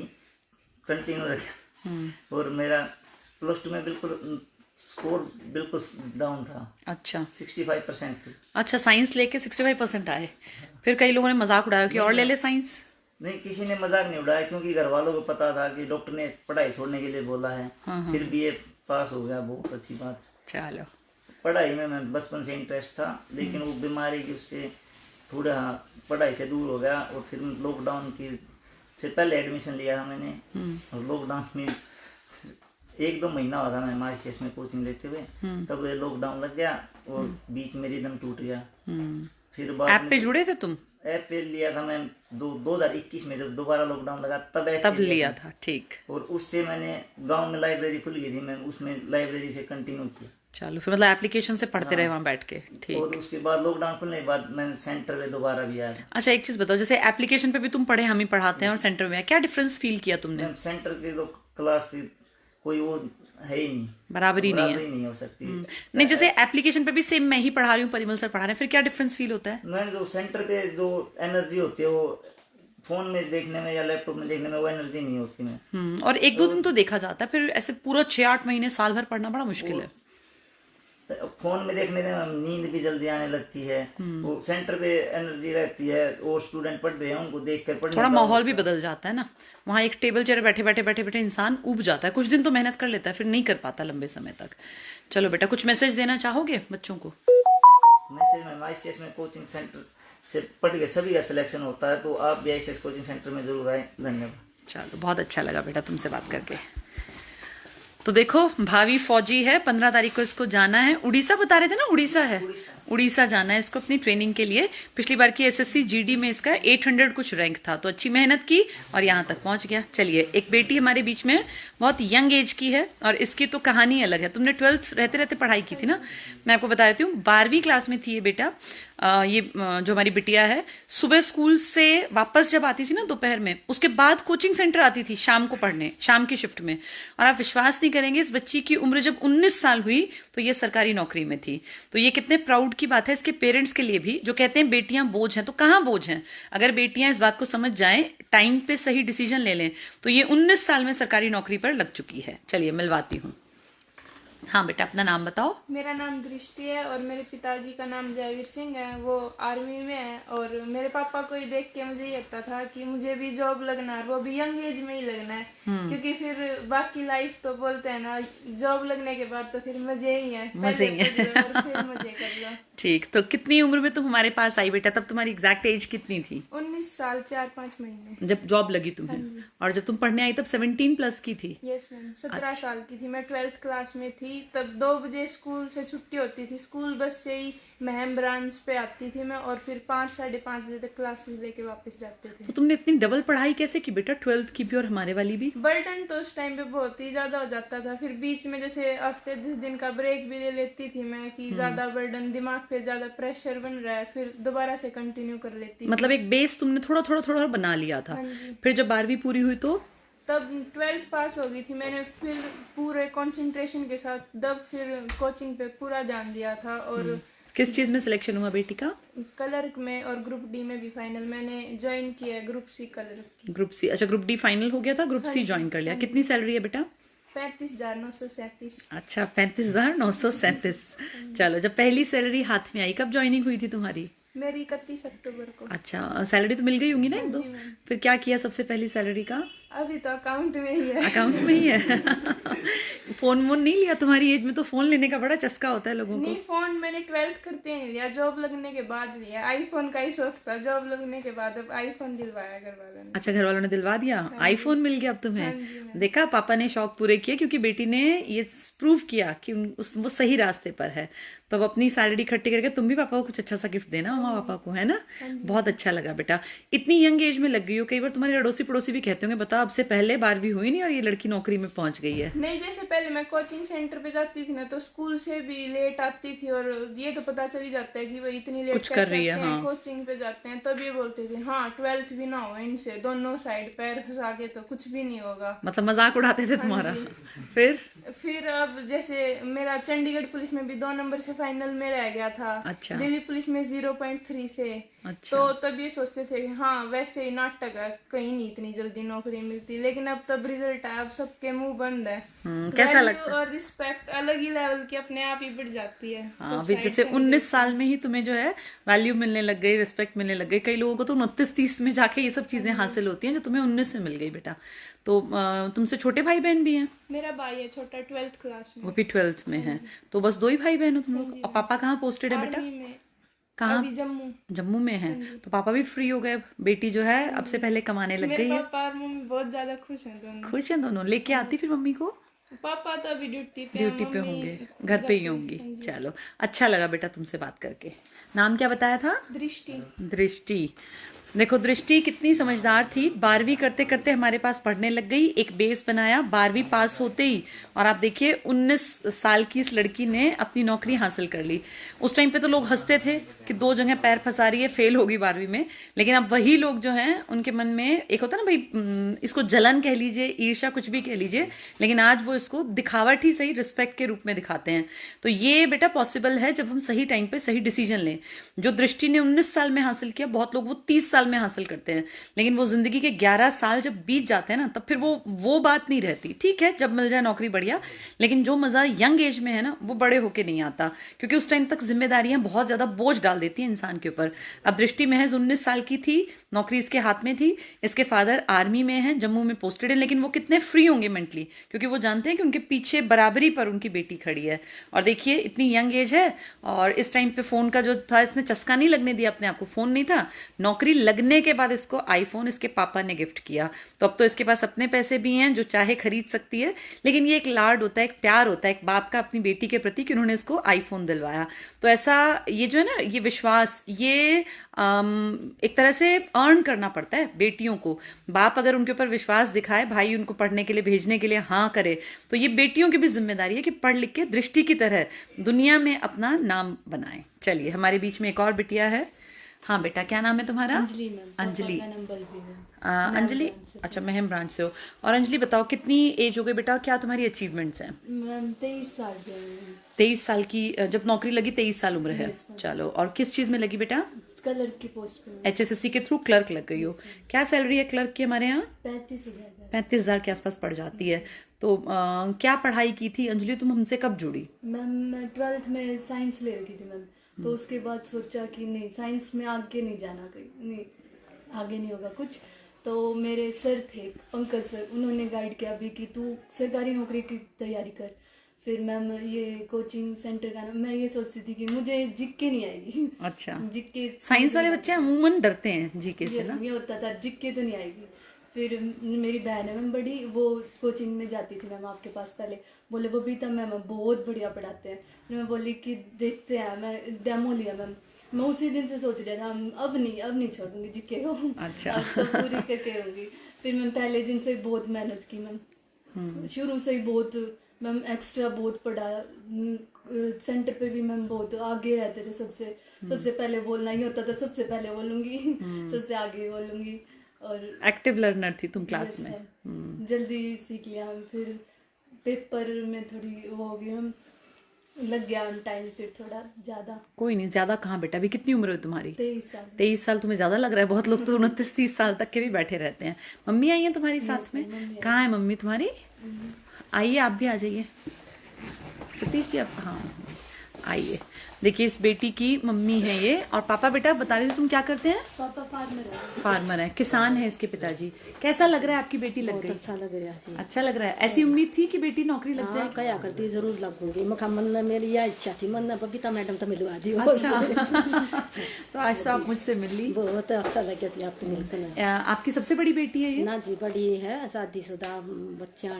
कंटिन्यू रखा। और मेरा +2 में बिल्कुल स्कोर बिल्कुल डाउन था। अच्छा, 65% थी। अच्छा, साइंस लेके 65% आए। फिर कई लोगों ने मजाक उड़ाया कि और ले ले साइंस। नहीं, किसी ने मजाक नहीं उड़ाया क्योंकि घर वालों को पता था कि डॉक्टर ने पढ़ाई छोड़ने के लिए बोला है। फिर बीए पास हो गया, बहुत अच्छी बात। चलो, पढ़ाई में मैं बचपन से इंटरेस्ट था, लेकिन वो बीमारी की उससे थोड़ा पढ़ाई से दूर हो गया। और फिर लॉकडाउन की से पहले एडमिशन लिया था मैंने। और लॉकडाउन में 1-2 महीना हुआ था मैं आईसीएस में कोचिंग लेते हुए, तब लॉकडाउन लग गया और बीच में रिदम टूट गया। फिर बाद ऐप पे जुड़े थे तुम? ऐप पे लिया था मैं 2021 में, जब दोबारा लॉकडाउन लगा तब लिया था। ठीक। और उससे मैंने गांव में लाइब्रेरी खुल गई थी, मैं उसमें लाइब्रेरी से कंटिन्यू किया। चलो, फिर मतलब एप्लीकेशन से पढ़ते रहे वहां बैठ के। ठीक। और उसके बाद लॉकडाउन खुलने के बाद मैं सेंटर में दोबारा भी आया। अच्छा, एक चीज बताओ, जैसे एप्लीकेशन पे भी तुम पढ़े, हम ही पढ़ाते हैं, और सेंटर में क्या डिफरेंस फील किया तुमने? सेंटर के तो क्लास की कोई वो है ही नहीं, बराबरी नहीं है। नहीं हो सकती। नहीं, जैसे एप्लीकेशन पे भी सेम मैं ही पढ़ा रही हूँ, परिमल सर पढ़ा रहे हैं, फिर क्या डिफरेंस फील होता है? मैं जो सेंटर पे जो एनर्जी होती है वो फोन में देखने में या लैपटॉप में देखने में वो एनर्जी नहीं होती मैं। और 1-2 दिन तो देखा जाता है, फिर ऐसे पूरा 6-8 महीने साल भर पढ़ना बड़ा मुश्किल है। फोन में देखने से नींद भी जल्दी आने लगती है, वो सेंटर पे एनर्जी रहती है, और स्टूडेंट पढ़ रहे हैं उनको देख कर पढ़ने थोड़ा का माहौल भी बदल जाता है ना, वहाँ एक टेबल चेयर बैठे बैठे बैठे बैठे इंसान ऊब जाता है, कुछ दिन तो मेहनत कर लेता है फिर नहीं कर पाता लंबे समय तक। चलो बेटा, कुछ मैसेज देना चाहोगे बच्चों को? मैसेज में ICS में कोचिंग सेंटर से पढ़ के सभी का सिलेक्शन होता है, तो आप भी ICS कोचिंग सेंटर में जरूर आए। धन्यवाद। चलो, बहुत अच्छा लगा बेटा तुमसे बात करके। तो देखो, भावी फौजी है, 15 तारीख को इसको जाना है। उड़ीसा बता रहे थे ना, उड़ीसा है, उड़ीसा जाना है इसको अपनी ट्रेनिंग के लिए। पिछली बार की SSC GD में इसका 800 कुछ रैंक था, तो अच्छी मेहनत की और यहाँ तक पहुँच गया। चलिए, एक बेटी हमारे बीच में बहुत यंग एज की है और इसकी तो कहानी अलग है। तुमने 12th रहते रहते पढ़ाई की थी ना, मैं आपको बता देती हूँ। 12वीं क्लास में थी ये बेटा। ये जो हमारी बिटिया है, सुबह स्कूल से वापस जब आती थी ना दोपहर में, उसके बाद कोचिंग सेंटर आती थी शाम को पढ़ने, शाम की शिफ्ट में। और आप विश्वास नहीं करेंगे, इस बच्ची की उम्र जब 19 साल हुई तो ये सरकारी नौकरी में थी। तो ये कितने प्राउड की बात है इसके पेरेंट्स के लिए भी, जो कहते हैं बेटियां बोझ हैं। तो कहाँ बोझ हैं? अगर बेटियां इस बात को समझ जाएं, टाइम पे सही डिसीजन ले लें, तो ये 19 साल में सरकारी नौकरी पर लग चुकी है। चलिए, मिलवाती हूँ। हाँ बेटा, अपना नाम बताओ। मेरा नाम दृष्टि है और मेरे पिताजी का नाम जयवीर सिंह है, वो आर्मी में है। और मेरे पापा को ही देख के मुझे ये लगता था कि मुझे भी जॉब लगना है, वो भी यंग एज में ही लगना है, क्योंकि फिर बाकी लाइफ तो बोलते हैं ना, जॉब लगने के बाद तो फिर मजे ही है, मजे ही है। और फिर मजे कर लो। ठीक, तो कितनी उम्र में तुम हमारे पास आई बेटा? तब तुम्हारी एग्जैक्ट एज कितनी थी? 19 साल 4-5 महीने। जब जॉब लगी तुम्हें? और जब तुम पढ़ने आई तब 17 प्लस की थी? यस मैम, 17 साल की थी मैं। 12th क्लास में थी तब। 2 बजे स्कूल से छुट्टी होती थी, स्कूल बस से ही महम ब्रांच पे आती थी मैं, और फिर 5-5:30 बजे तक क्लासेस लेके वापस जाते थे। तो तुमने इतनी डबल पढ़ाई कैसे की बेटा, 12th की भी और हमारे वाली भी? बर्डन तो उस टाइम पे बहुत ही ज्यादा हो जाता था, फिर बीच में जैसे हफ्ते 10 दिन का ब्रेक भी ले लेती थी मैं, कि ज्यादा बर्डन, दिमाग पे ज्यादा प्रेशर बन रहा है, फिर दोबारा से कंटिन्यू कर लेती। मतलब एक बेस तुमने थोड़ा थोड़ा थोड़ा बना लिया था। फिर जब 12वीं पूरी हुई तो तब 12th पास हो गई थी मैंने, फिर पूरे कंसंट्रेशन के साथ तब फिर कोचिंग पे पूरा ध्यान दिया था। और किस चीज में सिलेक्शन हुआ बेटी का? क्लर्क में, और ग्रुप डी में भी फाइनल मैंने ज्वाइन किया है, group C clerk. Group C, अच्छा ग्रुप डी फाइनल हो गया था, ग्रुप सी ज्वाइन कर लिया। कितनी सैलरी है बेटा? 35,937। अच्छा, 35,937। चलो, जब पहली सैलरी हाथ में आई, कब ज्वाइनिंग हुई थी तुम्हारी? मेरी 31 अक्टूबर को। अच्छा, सैलरी तो मिल गई होंगी ना एक दो? फिर क्या किया सबसे पहली सैलरी का? अभी तो अकाउंट में ही है। अकाउंट में ही है। फोन वोन नहीं लिया? तुम्हारी एज में तो फोन लेने का बड़ा चस्का होता है लोगों को। नहीं, फोन मैंने 12th करते नहीं लिया, जॉब लगने के बाद लिया। आईफोन का ही शौक था, जॉब लगने के बाद अब आईफोन दिलवाया घर वालों ने। अच्छा, घर वालों ने दिलवा दिया, आईफोन मिल गया अब तुम्हें। देखा, पापा ने शौक पूरे किए, क्योंकि बेटी ने ये प्रूव किया कि वो सही रास्ते पर है। तो अब अपनी सैलरी इकट्ठी करके तुम भी पापा को कुछ अच्छा सा गिफ्ट देना, मामा पापा को, है ना? बहुत अच्छा लगा बेटा, इतनी यंग एज में लग गई हो। कई बार तुम्हारे अड़ोसी पड़ोसी भी कहते होंगे, बता अब से पहले 12वीं हुई नहीं और ये लड़की नौकरी में पहुंच गई है। नहीं, जैसे पहले मैं कोचिंग सेंटर पे जाती थी ना, तो स्कूल से भी लेट आती थी, और ये तो पता चल ही जाता है कि भाई इतनी लेट कुछ कर रही है। हाँ। कोचिंग पे जाते हैं, तब ये बोलते थे हाँ 12th भी ना हो इनसे, दोनों साइड पैर फंसा के तो कुछ भी नहीं होगा। मतलब मजाक उड़ाते थे तुम्हारा। फिर अब जैसे मेरा चंडीगढ़ पुलिस में भी 2 नंबर से फाइनल में रह गया था। अच्छा। दिल्ली पुलिस में 0.3 से। अच्छा। तो तब ये सोचते थे कि हाँ वैसे ही नाटक है, कहीं नहीं इतनी जल्दी नौकरी मिलती। लेकिन अब तब रिजल्ट आया, अब सबके मुंह बंद है। कैसा लगता है? और रिस्पेक्ट अलग ही लेवल की अपने आप ही बढ़ जाती है। हाँ, अभी जैसे 19 साल में ही तुम्हें जो है वैल्यू मिलने लग गई, रिस्पेक्ट मिलने लग गई। कई लोगों को तो 29-30 में जाके ये सब चीजें हासिल होती हैं, जो तुम्हें 19 में मिल गई बेटा। तो तुमसे छोटे भाई बहन भी हैं? मेरा भाई है छोटा, 12th क्लास में। वो भी 12th में है। तो बस 2 ही भाई बहन हो तुम लोग? और पापा कहाँ पोस्टेड है बेटा? कहाँ? जम्मू। जम्मू में है। तो पापा भी फ्री हो गए, बेटी जो है अब से पहले कमाने लग गई है। पापा और मम्मी बहुत ज्यादा खुश हैं दोनों। खुश हैं दोनों? लेके आती फिर मम्मी को? पापा तो अभी ड्यूटी पे होंगे, घर पे ही होंगी। चलो, अच्छा लगा बेटा तुमसे बात करके। नाम क्या बताया था? दृष्टि। दृष्टि। देखो, दृष्टि कितनी समझदार थी। 12वीं करते करते हमारे पास पढ़ने लग गई, एक बेस बनाया। 12वीं पास होते ही, और आप देखिए 19 साल की इस लड़की ने अपनी नौकरी हासिल कर ली। उस टाइम पे तो लोग हंसते थे कि 2 जगह पैर फंसा रही है, फेल होगी 12वीं में। लेकिन अब वही लोग जो हैं, उनके मन में एक होता है ना भाई, इसको जलन कह लीजिए, ईर्ष्या, कुछ भी कह लीजिए, लेकिन आज वो इसको दिखावट ही सही, रिस्पेक्ट के रूप में दिखाते हैं। तो ये बेटा पॉसिबल है जब हम सही टाइम पे सही डिसीजन लें। जो दृष्टि ने 19 साल में हासिल किया, बहुत लोग वो 30 साल साल में हासिल करते हैं, लेकिन वो जिंदगी के 11 साल जब बीत जाते हैं ना, तब फिर वो बात नहीं रहती। ठीक है, जब मिल जाए नौकरी बढ़िया, लेकिन जो मजा यंग एज में है ना, वो बड़े होके नहीं आता, क्योंकि उस टाइम तक जिम्मेदारियां बहुत ज्यादा बोझ डाल देती हैं इंसान के ऊपर। अब दृष्टि महज 19 साल की थी, नौकरी इसके हाथ में थी, इसके फादर आर्मी में हैं, जम्मू में पोस्टेड है, लेकिन वो कितने फ्री होंगे मेंटली, क्योंकि वो जानते हैं कि उनके पीछे बराबरी पर उनकी बेटी खड़ी है। और देखिए इतनी यंग एज है, और इस टाइम पे फोन का जो था, इसने चस्का नहीं लगने दिया अपने आप को। फोन नहीं था, नौकरी लगने के बाद इसको आईफोन इसके पापा ने गिफ्ट किया। तो अब तो इसके पास अपने पैसे भी हैं जो चाहे खरीद सकती है, लेकिन ये एक लाड होता है, एक प्यार होता है एक बाप का अपनी बेटी के प्रति कि उन्होंने इसको आईफोन दिलवाया। तो ऐसा ये जो है ना, ये विश्वास, ये एक तरह से अर्न करना पड़ता है बेटियों को। बाप अगर उनके ऊपर विश्वास दिखाए, भाई उनको पढ़ने के लिए भेजने के लिए हाँ करे, तो ये बेटियों की भी जिम्मेदारी है कि पढ़ लिख के दृष्टि की तरह दुनिया में अपना नाम बनाए। चलिए, हमारे बीच में एक और बिटिया है। हाँ बेटा, क्या नाम है तुम्हारा? अंजलि मैम। अंजलि। पापा का नाम बलबीर है। अंजलि, अच्छा, महम ब्रांच से हो। और अंजलि बताओ, कितनी एज हो गई बेटा, क्या तुम्हारी अचीवमेंट्स हैं? मैम 23 साल की हूँ। 23 साल की जब नौकरी लगी, 23 साल उम्र है। चलो, और किस चीज में लगी बेटा? क्लर्क की पोस्ट पे। HSSC के थ्रू क्लर्क लग गई हो। क्या सैलरी है क्लर्क की हमारे यहाँ? 35,000। 35,000 के आसपास पड़ जाती है। तो क्या पढ़ाई की थी अंजलि, तुम हमसे कब जुड़ी? मैम मैं 12th में साइंस ले रखी थी मैम, तो उसके बाद सोचा कि नहीं, साइंस में आगे नहीं जाना, कहीं नहीं, आगे नहीं होगा कुछ। तो मेरे सर थे पंकज सर, उन्होंने गाइड किया भी कि तू सरकारी नौकरी की तैयारी कर। फिर मैम ये कोचिंग सेंटर का नाम, मैं ये सोचती थी कि मुझे जीके नहीं आएगी। अच्छा, जीके साइंस वाले बच्चे अमूमन डरते हैं जीके से ना। ये होता था, जीके तो नहीं आएगी। फिर मेरी बहन है मैम बड़ी, वो कोचिंग में जाती थी मैम आपके पास पहले, बोले बबीता मैम बहुत बढ़िया पढ़ाते हैं। फिर मैं बोली कि देखते हैं, मैं डेमो लिया मैम। मैं उसी दिन से सोच रहा था अब नहीं छोड़ूंगी जीके को। अच्छा। अब तो पूरी करके रहूंगी। फिर मैं पहले दिन से बहुत मेहनत की मैम, शुरू से ही बहुत मैम, एक्स्ट्रा बहुत पढ़ा। सेंटर पे भी मैम बहुत आगे रहते थे, सबसे पहले बोलना ही होता था, सबसे पहले बोलूंगी, सबसे आगे बोलूंगी। और एक्टिव लर्नर थी तुम क्लास में। जल्दी सीख लिया हम। फिर पेपर में थोड़ी वो हो गई हम, लग गया टाइम फिर थोड़ा ज्यादा। कोई नहीं, ज्यादा कहाँ बेटा, अभी कितनी उम्र है तुम्हारी? 23 साल। 23 साल तुम्हें ज्यादा लग रहा है, बहुत लोग तो 29-30 साल तक के भी बैठे रहते हैं। मम्मी आई है तुम्हारी साथ में? कहाँ है मम्मी तुम्हारी? आइए, आप भी आ जाइए। सतीश जी, आप हाँ आइए। देखिए, इस बेटी की मम्मी है ये। और पापा बेटा बता रहे थे तुम क्या करते हैं? पापा फार्मर है, किसान है इसके पिताजी। कैसा लग रहा है आपकी बेटी लग गई? अच्छा लग रहा है। अच्छा लग रहा है। ऐसी उम्मीद थी कि बेटी नौकरी लग जाए? क्या करती, जरूर लगूंगी। मखा मन में मेरी यह इच्छा थी, मन में बबीता मैडम तो मिलवा दी। अच्छा। तो आज तो आप मुझसे मिल ली, बहुत अच्छा लगे थी आपसे मिलकर। आपकी सबसे बड़ी बेटी है ये? ना जी, बड़ी है, शादीशुदा बच्चा।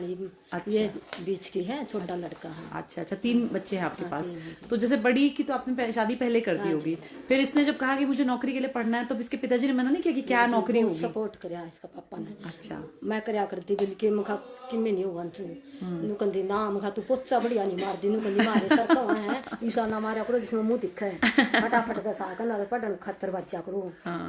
ये बीच की है, छोटा लड़का है। अच्छा, 3 बच्चे हैं आपके पास। तो जैसे बड़ी की तो आपने शादी पहले कर दी होगी, फिर इसने जब कहा कि मुझे नौकरी के लिए पढ़ना है, तो इसके पिताजी ने मना नहीं किया कि क्या नौकरी होगी? सपोर्ट कराया इसका पापा ने। अच्छा। मैं कराया करती बिल्कुल, मुखा किमें नहीं हुआ नु कंदी ना, मुखा तू पोचा बढ़िया नहीं मार दी, नु कंदी मारे सर तो है ईसा ना मारा करो जिसमें मुंह दिखे, फटाफट का सा करना पढ़न खातर बच्चा करो।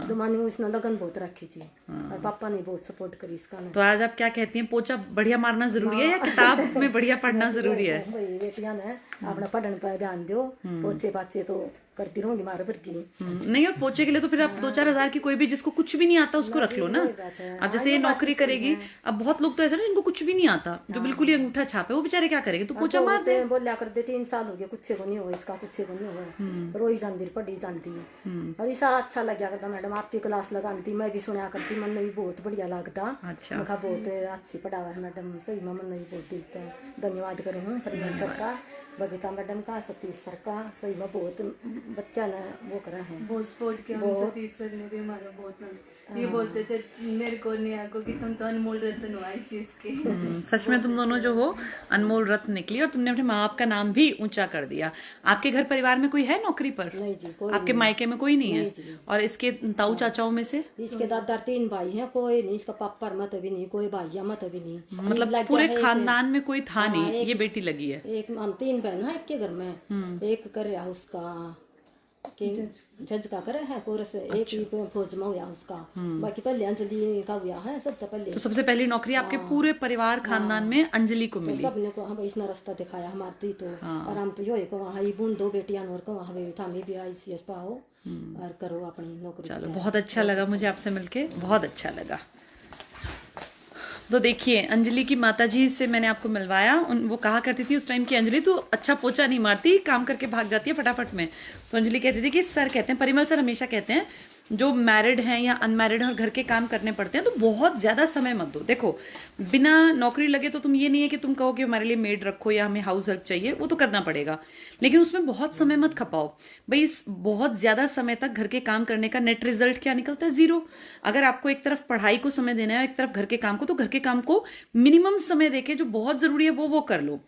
जमाने में इसने लगन बहुत रखी थी, और पापा ने बहुत सपोर्ट करी इसका। तो आज आप क्या कहती हैं, पोचा बढ़िया मारना जरूरी है या किताब में बढ़िया पढ़ना जरूरी है? भाई बेटियां ने अपना पढ़न पर ध्यान दो, पोचे पाचे तो करती रहूंगी मारे भर की। नहीं, और पोचे के लिए तो फिर आप 2-4 हजार की कोई भी जिसको कुछ भी नहीं आता उसको रख लो ना। अब जैसे ये नौकरी करेगी, अब बहुत लोग तो ऐसे ना जिनको कुछ भी नहीं आता, जो बिल्कुल ही अंगूठा छाप है, वो बेचारे क्या करेंगे? तो पोचा मार दे। बोलिया कर दे 3 साल हो गया, कुछ को नहीं हुआ इसका, कुछ को नहीं हुआ, रोई जाती पढ़ी जाती है। और ऐसा अच्छा लगा करता मैडम, आपकी क्लास लगाती, मैं भी सुना करती, मन भी बहुत बढ़िया लगता। अच्छा। मुखा बहुत अच्छी पढ़ावा है मैडम, सही में मन भी बहुत दिखता है। धन्यवाद करूँ परिवार सर का, बबीता मैडम का, सतीश सर का, सही में बहुत बच्चा ने वो करा है, बहुत सपोर्ट किया। सतीश सर ने भी हमारा बहुत, ये बोलते थे मेरे को नहीं आको कि तुम तो अनमोल रत्न हो ICS के। सच में तुम दोनों जो हो अनमोल रत्न निकली, और तुमने अपने माँ बाप का नाम भी ऊंचा कर दिया। आपके घर परिवार में कोई है नौकरी पर? नहीं जी, कोई आपके मायके में कोई नहीं है? और इसके ताऊ चाचाओं में से? इसके दादा 3 भाई हैं, कोई नहीं, इसका पापा मत भी नहीं, कोई भाइया मत भी नहीं, मतलब पूरे खानदान में कोई था नहीं, ये बेटी लगी है। एक हम 3 बहन है एक के घर में, एक कर रहा उसका कि जज का करे है कोर्स एक ही फौज में हुआ उसका, बाकी पहले अंजलि का हुआ है सबसे पहले। तो सबसे पहली नौकरी आपके पूरे परिवार खानदान में अंजलि को तो मिली। सबने को हाँ इसना रास्ता दिखाया हमारे तो और हम तो यो को वहाँ ही बुन 2 बेटियां और को वहाँ भी था, मैं भी ICS पाओ और करो अपनी नौकरी। चलो बहुत अच्छा लगा मुझे आपसे मिलके, बहुत अच्छा लगा। तो देखिए अंजलि की माताजी से मैंने आपको मिलवाया, वो कहा करती थी उस टाइम की अंजलि तो अच्छा पोछा नहीं मारती, काम करके भाग जाती है फटाफट में। तो अंजलि कहती थी कि सर कहते हैं, परिमल सर हमेशा कहते हैं जो मैरिड हैं या अनमैरिड हैं और घर के काम करने पड़ते हैं तो बहुत ज्यादा समय मत दो। देखो बिना नौकरी लगे तो तुम ये नहीं है कि तुम कहो कि हमारे लिए मेड रखो या हमें हाउस हेल्प चाहिए, वो तो करना पड़ेगा, लेकिन उसमें बहुत समय मत खपाओ भाई। इस बहुत ज्यादा समय तक घर के काम करने का नेट रिजल्ट क्या निकलता है? 0। अगर आपको एक तरफ पढ़ाई को समय देना है एक तरफ घर के काम को, तो घर के काम को मिनिमम समय देके जो बहुत जरूरी है वो कर लो,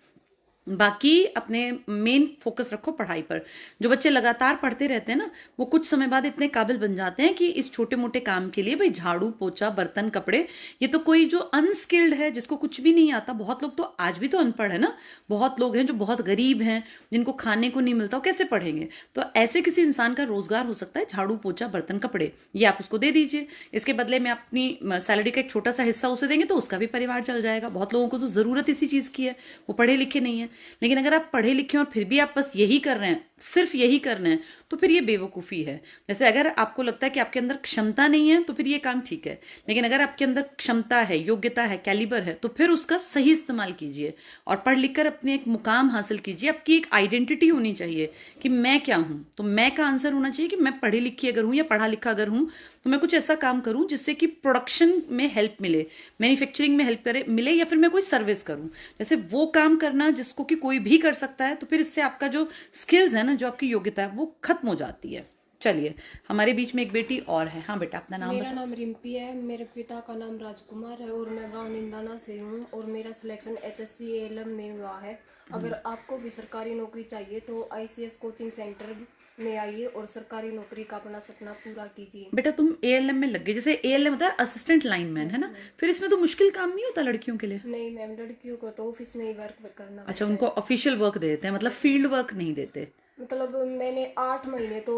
बाकी अपने मेन फोकस रखो पढ़ाई पर। जो बच्चे लगातार पढ़ते रहते हैं ना वो कुछ समय बाद इतने काबिल बन जाते हैं कि इस छोटे मोटे काम के लिए भाई झाड़ू पोछा बर्तन कपड़े, ये तो कोई जो अनस्किल्ड है जिसको कुछ भी नहीं आता, बहुत लोग तो आज भी तो अनपढ़ है ना, बहुत लोग हैं जो बहुत गरीब हैं जिनको खाने को नहीं मिलता, वो कैसे पढ़ेंगे? तो ऐसे किसी इंसान का रोजगार हो सकता है झाड़ू पोछा बर्तन कपड़े, ये आप उसको दे दीजिए। इसके बदले में अपनी सैलरी का एक छोटा सा हिस्सा उसे देंगे तो उसका भी परिवार चल जाएगा। बहुत लोगों को तो जरूरत इसी चीज की है, वो पढ़े लिखे नहीं है। लेकिन अगर आप पढ़े लिखे और फिर भी आप बस यही कर रहे हैं, सिर्फ यही कर रहे हैं, तो फिर ये बेवकूफ़ी है। जैसे अगर आपको लगता है कि आपके अंदर क्षमता नहीं है तो फिर ये काम ठीक है, लेकिन अगर आपके अंदर क्षमता है, योग्यता है, कैलिबर है, तो फिर उसका सही इस्तेमाल कीजिए और पढ़ लिख कर अपने एक मुकाम हासिल कीजिए। आपकी एक आइडेंटिटी होनी चाहिए कि मैं क्या हूं। तो मैं का आंसर होना चाहिए कि मैं पढ़ी लिखी अगर हूं या पढ़ा लिखा अगर हूं तो मैं कुछ ऐसा काम करूं जिससे कि प्रोडक्शन में हेल्प मिले, मैन्युफैक्चरिंग में हेल्प करे मिले, या फिर मैं कोई सर्विस करूं। जैसे वो काम करना जिसको कि कोई भी कर सकता है, तो फिर इससे आपका जो स्किल्स है ना, जो आपकी योग्यता है, वो खत्म हो जाती है। चलिए हमारे बीच में एक बेटी और है। हाँ बेटा अपना नाम मेरा नाम रिम्पी है, मेरे पिता का नाम राजकुमार है और मैं गांव निंदाना से हूँ और मेरा सिलेक्शन HSC ALM में हुआ है। अगर आपको भी सरकारी नौकरी चाहिए तो ICS कोचिंग सेंटर में आइए और सरकारी नौकरी का अपना सपना पूरा कीजिए। बेटा तुम ALM में लग गए, जैसे ALM होता है असिस्टेंट लाइनमैन, है ना, फिर इसमें तो मुश्किल काम नहीं होता लड़कियों के लिए? नहीं मैम, लड़कियों को तो ऑफिस में ही वर्क करना। अच्छा, उनको ऑफिशियल वर्क देते हैं, मतलब फील्ड वर्क नहीं देते? मतलब मैंने 8 महीने तो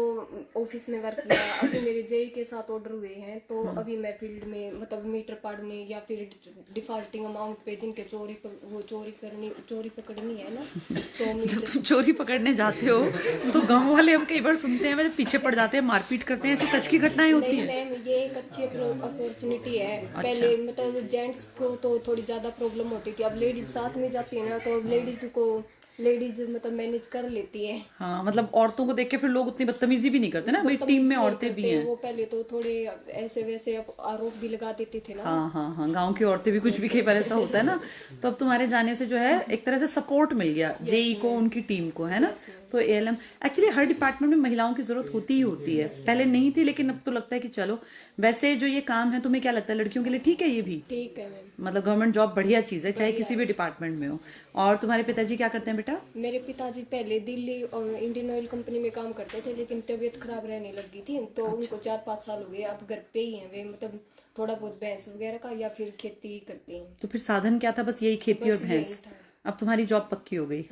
ऑफिस में वर्क किया। अभी मेरे JEE के साथ ऑर्डर हुए हैं तो अभी मैं फील्ड में मतलब मीटर पढ़ने या फिर डिफॉल्टिंग अमाउंट पे जिनके चोरी पकड़नी है ना, तो जब तुम चोरी पकड़ने जाते हो तो गांव वाले हम कई बार सुनते हैं वैसे पीछे पड़ जाते हैं, मारपीट करते हैं, ऐसी सच की घटनाएं होती नहीं हैं? मैम, ये एक अच्छी अपॉर्चुनिटी है। पहले मतलब जेंट्स को तो थोड़ी ज्यादा प्रॉब्लम होती थी, अब लेडीज साथ में जाती है ना तो लेडीज मतलब मैनेज कर लेती है। हाँ, मतलब औरतों को देख के फिर लोग उतनी बदतमीजी भी नहीं करते ना, भाई टीम में औरतें भी हैं। वो पहले तो थोड़े ऐसे वैसे आरोप भी लगा देते थे ना। हाँ, गांव की औरतें भी कुछ भी कई बार ऐसा होता है ना। तो अब तुम्हारे जाने से जो है एक तरह से सपोर्ट मिल गया JEE को, उनकी टीम को, है ना। तो ALM एक्चुअली हर डिपार्टमेंट में महिलाओं की जरूरत होती ही होती है, पहले नहीं थी लेकिन अब तो लगता है कि चलो। वैसे जो ये काम है तुम्हें क्या लगता है लड़कियों के लिए ठीक है? ये भी ठीक है मैम, मतलब गवर्नमेंट जॉब बढ़िया चीज है, चाहे किसी भी डिपार्टमेंट में हो। और तुम्हारे पिताजी क्या करते हैं बेटा? मेरे पिताजी पहले दिल्ली और इंडियन ऑयल कंपनी में काम करते थे, लेकिन तबीयत खराब रहने लगी थी तो उनको 4-5 साल हो गए, अब घर पे ही हैं वे। मतलब थोड़ा बहुत भैंस वगैरह का या फिर खेती करते हैं। तो फिर साधन क्या था? बस यही खेती और भैंस। अब तुम्हारी जॉब पक्की हो गई,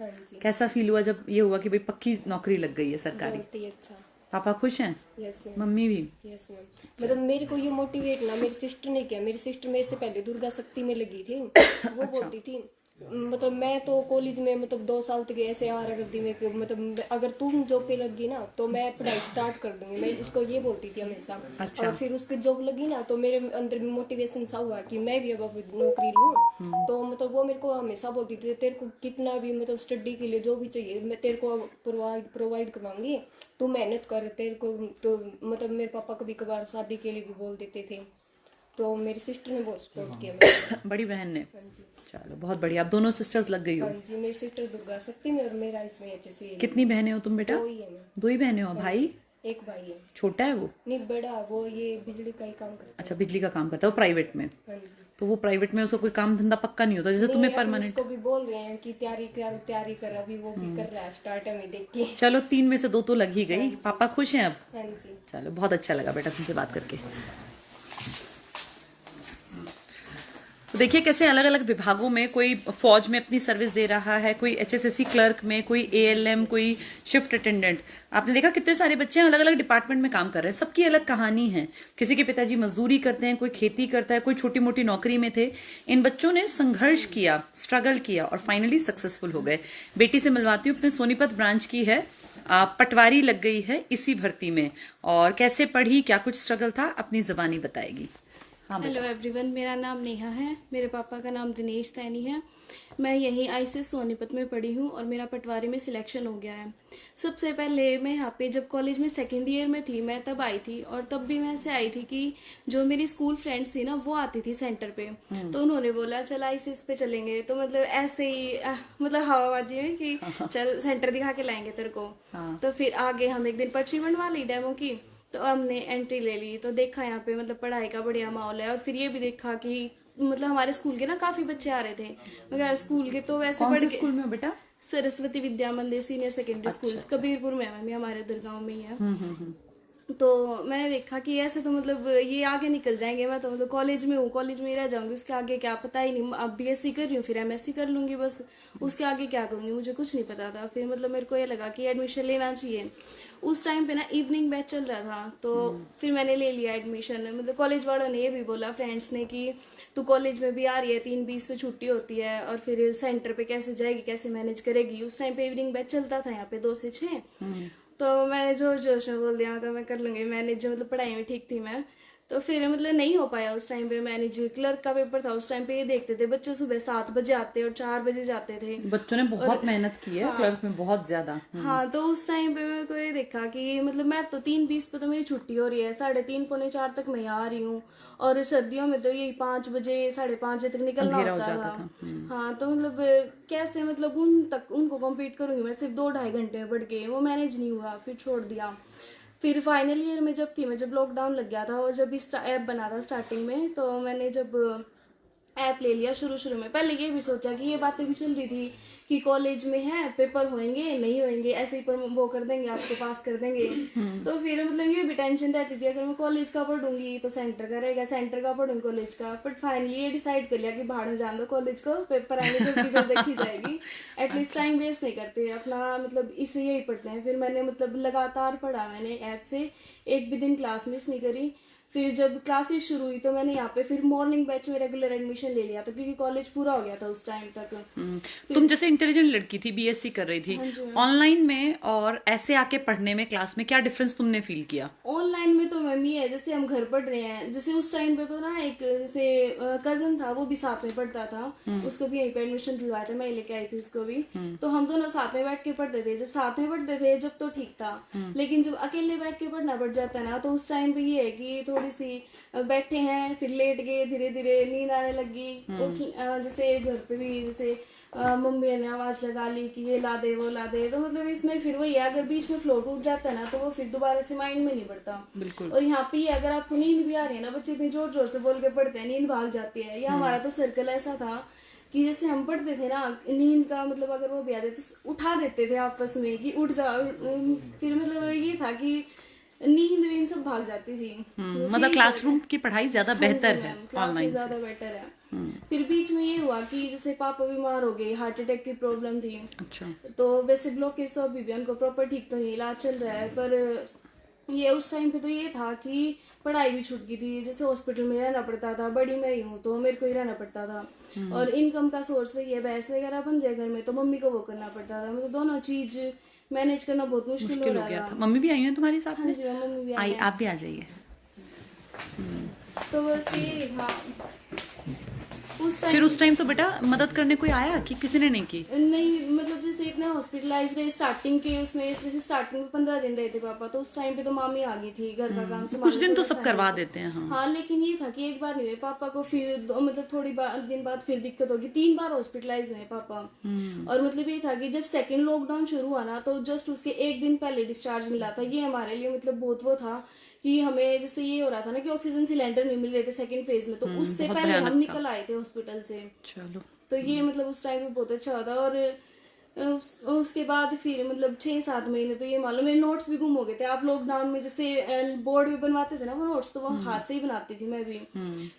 कैसा फील हुआ जब ये हुआ कि भाई पक्की नौकरी लग गई है सरकारी? बहुत ही अच्छा। पापा खुश हैं? यस मम्मी भी? Yes ma'am. मतलब मेरे को ये मोटिवेट ना मेरी सिस्टर ने किया। मेरी सिस्टर मेरे से पहले दुर्गा शक्ति में लगी थी। वो बोलती थी मतलब मैं तो कॉलेज में मतलब 2 साल तक ऐसे हारा करती मैं कि मतलब अगर तुम जॉब पे लगी ना तो मैं पढ़ाई स्टार्ट कर दूंगी, मैं इसको ये बोलती थी हमेशा। अच्छा। और फिर उसकी जॉब लगी ना तो मेरे अंदर मोटिवेशन सा हुआ कि मैं भी अब नौकरी लूँ। तो मतलब वो मेरे को हमेशा बोलती थी तेरे को कितना भी मतलब स्टडी के लिए जो भी चाहिए मैं तेरे को प्रोवाइड करवाऊंगी, तू मेहनत कर। तेरे को तो मतलब मेरे पापा कभी कभार शादी के लिए भी बोल देते थे, तो मेरी सिस्टर ने बहुत सपोर्ट किया मेरे। बड़ी बहन ने? चलो बहुत बढ़िया। आप दोनों सिस्टर्स लग गई हो? हाँ जी, मेरी सिस्टर दुर्गा शक्ति में और मेरा इसमें HSC। कितनी बहनें हो तुम बेटा? 2 ही है मैं। 2 ही बहनें हो? भाई? एक भाई है। छोटा है वो? नहीं बड़ा, वो ये बिजली का ही काम करता है। अच्छा, बिजली का काम करता है वो प्राइवेट में? हाँ जी। तो वो प्राइवेट में उसको कोई काम धंधा पक्का नहीं होता जैसे तुम्हें परमानेंट? उसको भी बोल रहे हैं कि तैयारी कर, अभी वो भी कर रहा है स्टार्ट में देख के। चलो 3 में से 2 तो लग ही गई। पापा खुश हैं अब? हाँ जी। चलो बहुत अच्छा लगा बेटा तुमसे बात करके। तो देखिए कैसे अलग अलग विभागों में, कोई फौज में अपनी सर्विस दे रहा है, कोई एचएसएससी क्लर्क में, कोई एएलएम, कोई शिफ्ट अटेंडेंट। आपने देखा कितने सारे बच्चे अलग अलग डिपार्टमेंट में काम कर रहे हैं, सबकी अलग कहानी है। किसी के पिताजी मजदूरी करते हैं, कोई खेती करता है, कोई छोटी मोटी नौकरी में थे। इन बच्चों ने संघर्ष किया, स्ट्रगल किया और फाइनली सक्सेसफुल हो गए। बेटी से मिलवाती हूँ, अपने सोनीपत ब्रांच की है, पटवारी लग गई है इसी भर्ती में, और कैसे पढ़ी, क्या कुछ स्ट्रगल था, अपनी जबानी बताएगी। हेलो एवरीवन, मेरा नाम नेहा है, मेरे पापा का नाम दिनेश सैनी है। मैं यहीं आईसीएस सोनीपत में पढ़ी हूँ और मेरा पटवारी में सिलेक्शन हो गया है। सबसे पहले मैं यहाँ पे जब कॉलेज में सेकेंड ईयर में थी, मैं तब आई थी, और तब भी मैं ऐसे आई थी कि जो मेरी स्कूल फ्रेंड्स थी ना, वो आती थी सेंटर पे, तो उन्होंने बोला चल आईसीएस पे चलेंगे। तो मतलब ऐसे ही मतलब हवाबाजी में कि चल सेंटर दिखा के लाएंगे तेरे को। तो फिर आगे हम एक दिन पर्ची बनवा ली डेमो की, तो हमने एंट्री ले ली। तो देखा यहाँ पे मतलब पढ़ाई का बढ़िया माहौल है, और फिर ये भी देखा कि मतलब हमारे स्कूल के ना काफी बच्चे आ रहे थे, मगर स्कूल के तो वैसे कौन से स्कूल में हो बेटा? सरस्वती विद्या मंदिर सीनियर सेकेंडरी स्कूल, कबीरपुर में है, हमारे उधर गाँव में ही है। तो मैंने देखा कि ऐसे तो मतलब ये आगे निकल जाएंगे, मैं तो मतलब कॉलेज में हूँ, कॉलेज में ही रह जाऊंगी, उसके आगे क्या पता ही नहीं। अब बीएससी कर रही हूँ, फिर एमएससी कर लूंगी, बस उसके आगे क्या करूंगी मुझे कुछ नहीं पता था। फिर मतलब मेरे को ये लगा कि एडमिशन लेना चाहिए। उस टाइम पे ना इवनिंग बैच चल रहा था, तो फिर मैंने ले लिया एडमिशन। मतलब कॉलेज वालों ने ये भी बोला, फ्रेंड्स ने, कि तू कॉलेज में भी आ रही है, 3:20 पे छुट्टी होती है, और फिर सेंटर पे कैसे जाएगी, कैसे मैनेज करेगी। उस टाइम पे इवनिंग बैच चलता था यहाँ पे 2 से 6। तो मैंने जोश में बोल दिया कि मैं कर लूंगी मैनेज, मतलब पढ़ाई में ठीक थी मैं। तो फिर मतलब नहीं हो पाया उस टाइम पे मैनेज। क्लर्क का पेपर था उस टाइम पे, ये देखते थे बच्चे सुबह 7 बजे आते और 4 बजे जाते थे। बच्चों ने बहुत मेहनत की है क्लर्क में, बहुत ज्यादा। हाँ, तो उस टाइम पे मेरे को ये देखा कि मतलब मैं तो 3:20 पे तो मेरी छुट्टी हो रही है, 3:30 पौने 4 तक मैं यहाँ आ रही हूँ, और सर्दियों में तो यही 5 बजे 5:30 बजे तक निकलना होता था। हाँ, तो मतलब कैसे मतलब उनको कम्पीट करूंगी मैं सिर्फ 2-2.5 घंटे में पढ़ के, वो मैनेज नहीं हुआ, फिर छोड़ दिया। फिर फाइनल ईयर में जब थी मैं, जब लॉकडाउन लग गया था और जब इस ऐप बना था स्टार्टिंग में, तो मैंने जब ऐप ले लिया शुरू में, पहले ये भी सोचा कि ये बातें भी चल रही थी कि कॉलेज में है, पेपर होंगे नहीं होंगे, ऐसे ही पर वो कर देंगे, आपको पास कर देंगे। तो फिर मतलब ये भी टेंशन रहती थी, अगर मैं कॉलेज का पढ़ूंगी तो सेंटर का रहेगा, सेंटर का पढ़ूंगी कॉलेज का। बट फाइनली ये डिसाइड कर लिया कि बाहर में जान दो कॉलेज को, पेपर आएंगे जब देखी जाएगी, एटलीस्ट टाइम वेस्ट नहीं करते अपना, मतलब इससे यही पढ़ते हैं। फिर मैंने मतलब लगातार पढ़ा मैंने ऐप से, एक भी दिन क्लास मिस नहीं करी। फिर जब क्लासेस शुरू हुई तो मैंने यहाँ पे फिर मॉर्निंग बैच में रेगुलर एडमिशन ले लिया था, क्योंकि कॉलेज पूरा हो गया था उस टाइम तक। तुम जैसे इंटेलिजेंट लड़की थी, बीएससी कर रही थी, ऑनलाइन में और ऐसे आके पढ़ने में क्लास में क्या डिफरेंस तुमने फील किया? ऑनलाइन में तो मैम ये है, जैसे हम घर पढ़ रहे हैं, जैसे उस टाइम पे तो ना एक जैसे कजन था, वो भी साथ में पढ़ता था, उसको भी यहीं पे एडमिशन दिलवाया था, मैं लेके आई थी उसको भी। तो हम दोनों साथ में बैठ के पढ़ते थे। जब साथ में पढ़ते थे जब तो ठीक था, लेकिन जब अकेले बैठ के पढ़ना पड़ जाता है ना, तो उस टाइम पे ये है कि थोड़ी सी बैठे हैं, फिर लेट गए, धीरे धीरे नींद आने लगी। जैसे घर पे भी जैसे मम्मी ने आवाज लगा ली कि ये ला दे वो ला दे, तो मतलब इसमें फिर वही है, अगर बीच में फ्लो टूट जाता है ना, तो वो फिर दोबारा से माइंड में नहीं पड़ता। और यहाँ पे अगर आपको नींद भी आ रही है ना, बच्चे इतने जोर जोर से बोल के पढ़ते हैं, नींद भाग जाती है। या हमारा तो सर्कल ऐसा था कि जैसे हम पढ़ते थे ना, नींद का मतलब अगर वो भी आ जाए तो उठा देते थे आपस में कि उठ जाओ। फिर मतलब ये था कि नींद सब भाग जाती थी। मतलब क्लासरूम की पढ़ाई ज्यादा बेहतर है ऑनलाइन से, ज्यादा बेटर है। फिर बीच में ये हुआ कि जैसे पापा बीमार हो गए, हार्ट अटैक की प्रॉब्लम थी। अच्छा। तो वैसे ब्लॉकेज तो अभी भी उनको प्रॉपर ठीक तो नहीं, इलाज चल रहा है, पर ये उस टाइम पे तो ये था कि पढ़ाई भी छूट गई थी। जैसे हॉस्पिटल में रहना पड़ता था, बड़ी मैं ही हूँ तो मेरे को ही रहना पड़ता था, और इनकम का सोर्स वही है, भैंस वगैरह बन जाए घर में तो मम्मी को वो करना पड़ता था। मतलब दोनों चीज मैनेज करना बहुत मुश्किल हो रहा था। मम्मी भी आई है तुम्हारे साथ? हाँ जी, मम्मी भी आई, आप भी आ जाइए। तो बस ये हाँ, फिर उस टाइम तो बेटा मदद करने कोई आया कि किसी ने नहीं की? नहीं, मतलब जैसे इतना हॉस्पिटलाइज रहे स्टार्टिंग के उसमें, जैसे स्टार्टिंग में 15 दिन रहे थे पापा, तो उस टाइम पे तो मामी आ गई थी घर का काम से। कुछ दिन तो सब करवा देते हैं। हाँ, लेकिन ये था कि एक बार नहीं हुए पापा को, फिर मतलब थोड़ी दिन बाद फिर दिक्कत होगी। 3 बार हॉस्पिटलाइज हुए पापा। और मतलब ये था कि जब सेकेंड लॉकडाउन शुरू हुआ ना, तो जस्ट उसके 1 दिन पहले डिस्चार्ज मिला था। ये हमारे लिए मतलब बहुत वो था कि हमें जैसे ये हो रहा था ना कि ऑक्सीजन सिलेंडर नहीं मिल रहे थे सेकंड फेज में, तो उससे पहले हम निकल आए थे हॉस्पिटल से। चलो, तो ये मतलब उस टाइम में बहुत अच्छा होता। और उसके बाद फिर मतलब 6-7 महीने तो ये मालूम मेरे नोट्स भी गुम हो गए थे। आप लॉकडाउन में जैसे बोर्ड पे बनवाते थे ना वो नोट्स, तो वो हाथ से ही बनाती थी मैं भी।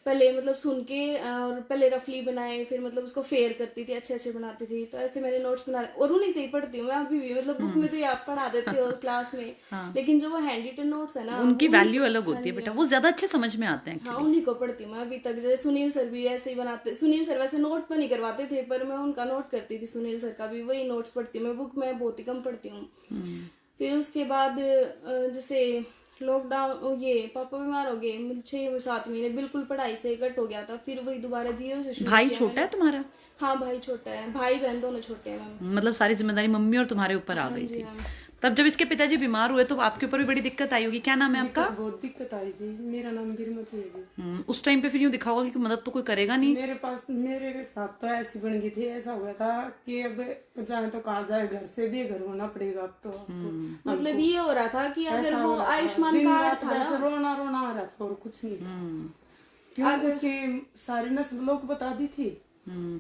पहले मतलब सुन के और पहले रफली बनाए, फिर मतलब उसको फेयर करती थी, अच्छे अच्छे बनाती थी। तो ऐसे मैंने नोट्स बना रहे और उन्हीं से ही पढ़ती हूँ मैं अभी भी। मतलब बुक में तो ये आप पढ़ा देते हो क्लास में, लेकिन जो वो हैंड रिटन नोट्स है ना उनकी वैल्यू अलग होती है बेटा, वो ज्यादा अच्छे समझ में आते हैं। हाँ, उन्हीं को पढ़ती हूँ मैं अभी तक। जैसे सुनील सर भी ऐसे ही बनाते, सुनील सर वैसे नोट तो नहीं करवाते थे पर मैं उनका नोट करती थी, सुनील सर का भी। वही नोट्स पढ़ती हूँ मैं, बुक में बहुत ही कम पढ़ती हूँ। फिर उसके बाद जैसे लॉकडाउन, ये पापा बीमार हो गए, 6-7 महीने बिल्कुल पढ़ाई से कट हो गया था। फिर वही दोबारा जियो से शुरू भाई किया छोटा है तुम्हारा? हाँ, भाई छोटा है, भाई बहन दोनों छोटे हैं मैम। मतलब सारी जिम्मेदारी मम्मी और तुम्हारे ऊपर आ गई थी। तब जब इसके पिताजी बीमार हुए तो आपके ऊपर भी बड़ी दिक्कत आई होगी। क्या नाम है आपका? बहुत दिक्कत आई जी। मेरा नाम गिरमती है जी। उस टाइम पे फिर यूं दिखा होगा कि मदद तो कोई करेगा नहीं। मेरे साथ तो ऐसी बन गई थी, ऐसा हुआ था कि अब जाए तो कहाँ जाए, घर से बेघर होना पड़ेगा अब तो। मतलब ये हो रहा था कि अगर वो आयुष्मान कार्ड था ना, रोना रोना आ रहा था और कुछ नहीं था, क्योंकि उसकी सारी नस ब्लॉक बता दी थी।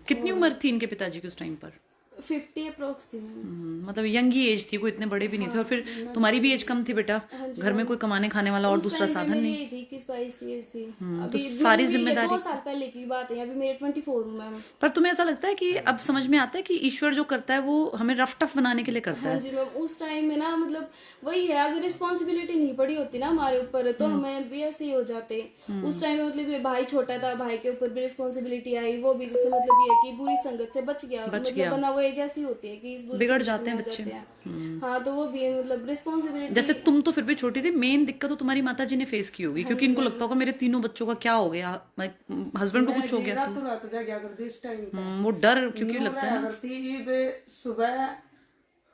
कितनी उम्र थी इनके पिताजी की उस टाइम पर? 50 अप्रोक्स थी मैम। मतलब यंग ही एज थी, कोई इतने बड़े भी नहीं थे। और फिर तुम्हारी भी एज कम थी बेटा, घर में कोई कमाने खाने वाला और दूसरा साधन नहीं। थी 21-22 की एज थी। तो सारी जिम्मेदारी 2 साल पहले की बात है, अभी मेरे 24 हूँ मैम। पर तुम्हें ऐसा लगता है कि अब समझ में आता है कि ईश्वर जो करता है वो हमें रफ टफ बनाने के लिए करता है? हाँ जी मैम, उस टाइम में ना मतलब वही है, अगर रिस्पॉन्सिबिलिटी नहीं पड़ी होती ना हमारे ऊपर तो हमें भी ऐसे ही हो जाते। उस टाइम में मतलब ये भाई छोटा था, भाई के ऊपर भी रिस्पॉन्सिबिलिटी आई, वो भी जैसे मतलब ये कि बुरी संगत से बच गया, मतलब वरना वो एज ऐसी होती है कि बिगड़ जाते हैं बच्चे। हाँ, तो वो भी मतलब रिस्पॉन्सिबिलिटी। जैसे तुम तो फिर भी छोटी थी, मेन दिक्कत तो तुम्हारी माताजी ने फेस की होगी, क्योंकि इनको लगता होगा मेरे तीनों बच्चों का क्या हो गया, हस्बैंड को कुछ हो गया। रातों रात जागया करती इस टाइम, वो डर क्योंकि लगता है ना। सुबह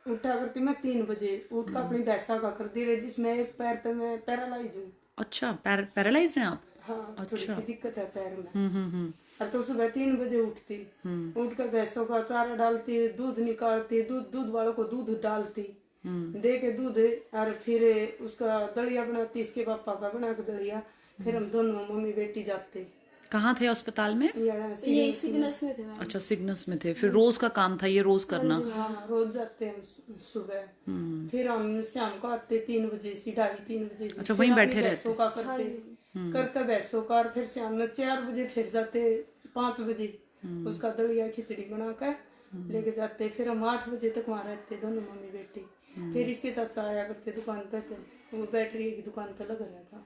उठा करती मैं 3 बजे, उठ कर अपनी भैंसा का करती रही, जिसमें एक पैर पे मैं पैरालाइज हूँ। अच्छा, पैरालाइज हैं आप? हाँ, थोड़ी सी दिक्कत है पैर में। और तो सुबह 3 बजे उठती, उठ कर भैंसों का चारा डालती, दूध निकालती, दूध वालों को दूध डालती, दे के दूध, और फिर उसका दलिया बनाती, इसके पापा का बना के दलिया। फिर हम दोनों मम्मी बेटी जाते। कहाँ थे अस्पताल में? ये सिग्नस में थे। अच्छा, सिग्नस में थे। फिर रोज का काम था ये, रोज करना? हाँ, रोज जाते हैं सुबह। फिर हम शाम को आते 3 बजे से, 2:30-3 बजे से। अच्छा, वहीं बैठे रहते का करते, कर भैंसों का। और फिर शाम में 4 बजे फिर जाते, 5 बजे उसका दलिया खिचड़ी बनाकर लेके जाते। फिर हम 8 बजे तक वहाँ रहते दोनों मम्मी बेटी। फिर इसके चाचा आया करते दुकान पे, थे वो बैटरी की दुकान पे लगा रहा था।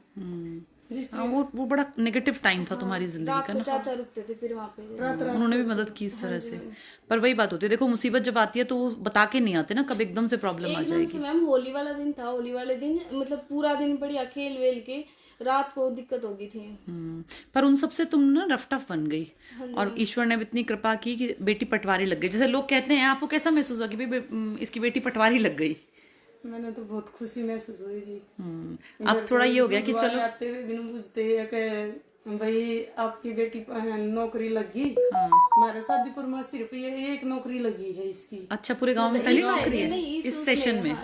वो बड़ा नेगेटिव टाइम था तुम्हारी जिंदगी का ना। चाचा रुकते थे फिर वहाँ पे, उन्होंने भी मदद की इस तरह से। पर वही बात होती है, देखो मुसीबत जब आती है तो वो बता के नहीं आते ना, कब एकदम से प्रॉब्लम आ जाएगी। मैम होली वाला दिन था, होली वाले दिन मतलब पूरा दिन बढ़िया खेल वेल के, रात को दिक्कत हो गई थी। पर उन सबसे तुम ना रफ टफ बन गई, और ईश्वर ने भी इतनी कृपा की कि बेटी पटवारी लग गई। जैसे लोग कहते हैं, आपको कैसा महसूस हुआ कि भाई इसकी बेटी पटवारी लग गई? मैंने तो बहुत खुशी महसूस हुई जी। अब थोड़ा ये हो गया कि चलो आते हुए बिन बुझते हैं कि भाई आपकी बेटी नौकरी लगी। हमारे शादीपुर में सिर्फ ये एक नौकरी लगी है इसकी। अच्छा, पूरे गांव में पहली नौकरी है इस सेशन में?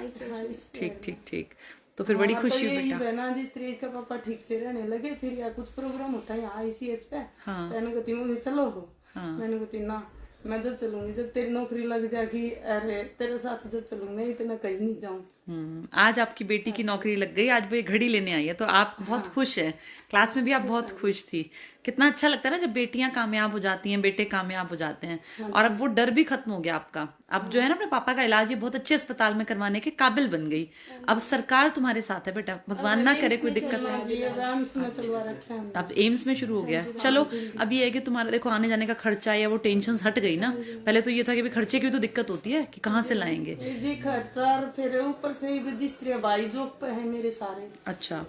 ठीक ठीक ठीक। तो फिर बड़ी खुशी हुई बेटा। बहना जिस तरह इसका पापा ठीक से रहने लगे, फिर यार कुछ प्रोग्राम होता है यहाँ ICS पे, तो मैंने कहती मम्मी चलो हो। मैंने कहती ना, मैं जब चलूंगी जब तेरी नौकरी लग जाएगी, अरे तेरे साथ जब चलूंगी, नहीं तो मैं कहीं नहीं जाऊँ। आज आपकी बेटी की नौकरी लग गई, आज वो ये घड़ी लेने आई है, तो आप बहुत खुश हैं। क्लास में भी आप बहुत खुश थी। कितना अच्छा लगता है ना जब बेटियां कामयाब हो जाती हैं, बेटे कामयाब हो जाते हैं। और अब वो डर भी खत्म हो गया आपका। अब जो है ना, अपने पापा का इलाज ये बहुत अच्छे अस्पताल में करवाने के काबिल बन गई। अब सरकार तुम्हारे साथ है बेटा, भगवान ना करे कोई दिक्कत नहीं। अब एम्स में शुरू हो गया। चलो, अब ये है कि तुम्हारा देखो आने जाने का खर्चा या वो टेंशन हट गई ना। पहले तो ये था कि खर्चे की तो दिक्कत होती है कि कहाँ से लाएंगे जी खर्चा, और फिर ऊपर से जिस तरह भाई जॉब पे है मेरे सारे। अच्छा,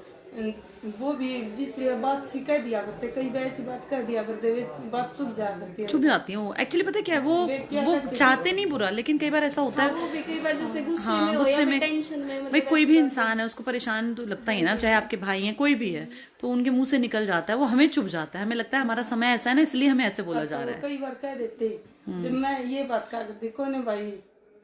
वो भी जिस तरह बात सी कह दिया करते, कई बार ऐसी बात कह दिया करते, बात चुप जा करती है, चुप जाती है वो। एक्चुअली पता क्या है, वो चाहते नहीं बुरा, लेकिन कई बार ऐसा होता है। वो भी कई बार जैसे गुस्से में हो या फिर टेंशन में, भाई कोई भी इंसान है उसको परेशान तो लगता ही है ना, चाहे आपके भाई हैं कोई भी है, तो उनके मुंह से निकल जाता है, वो हमें चुप जाता है। हमें लगता है हमारा समय ऐसा है ना, इसलिए हमें ऐसे बोला जा रहा है। कई बार कह देते, जब मैं ये बात कह करती, कोई भाई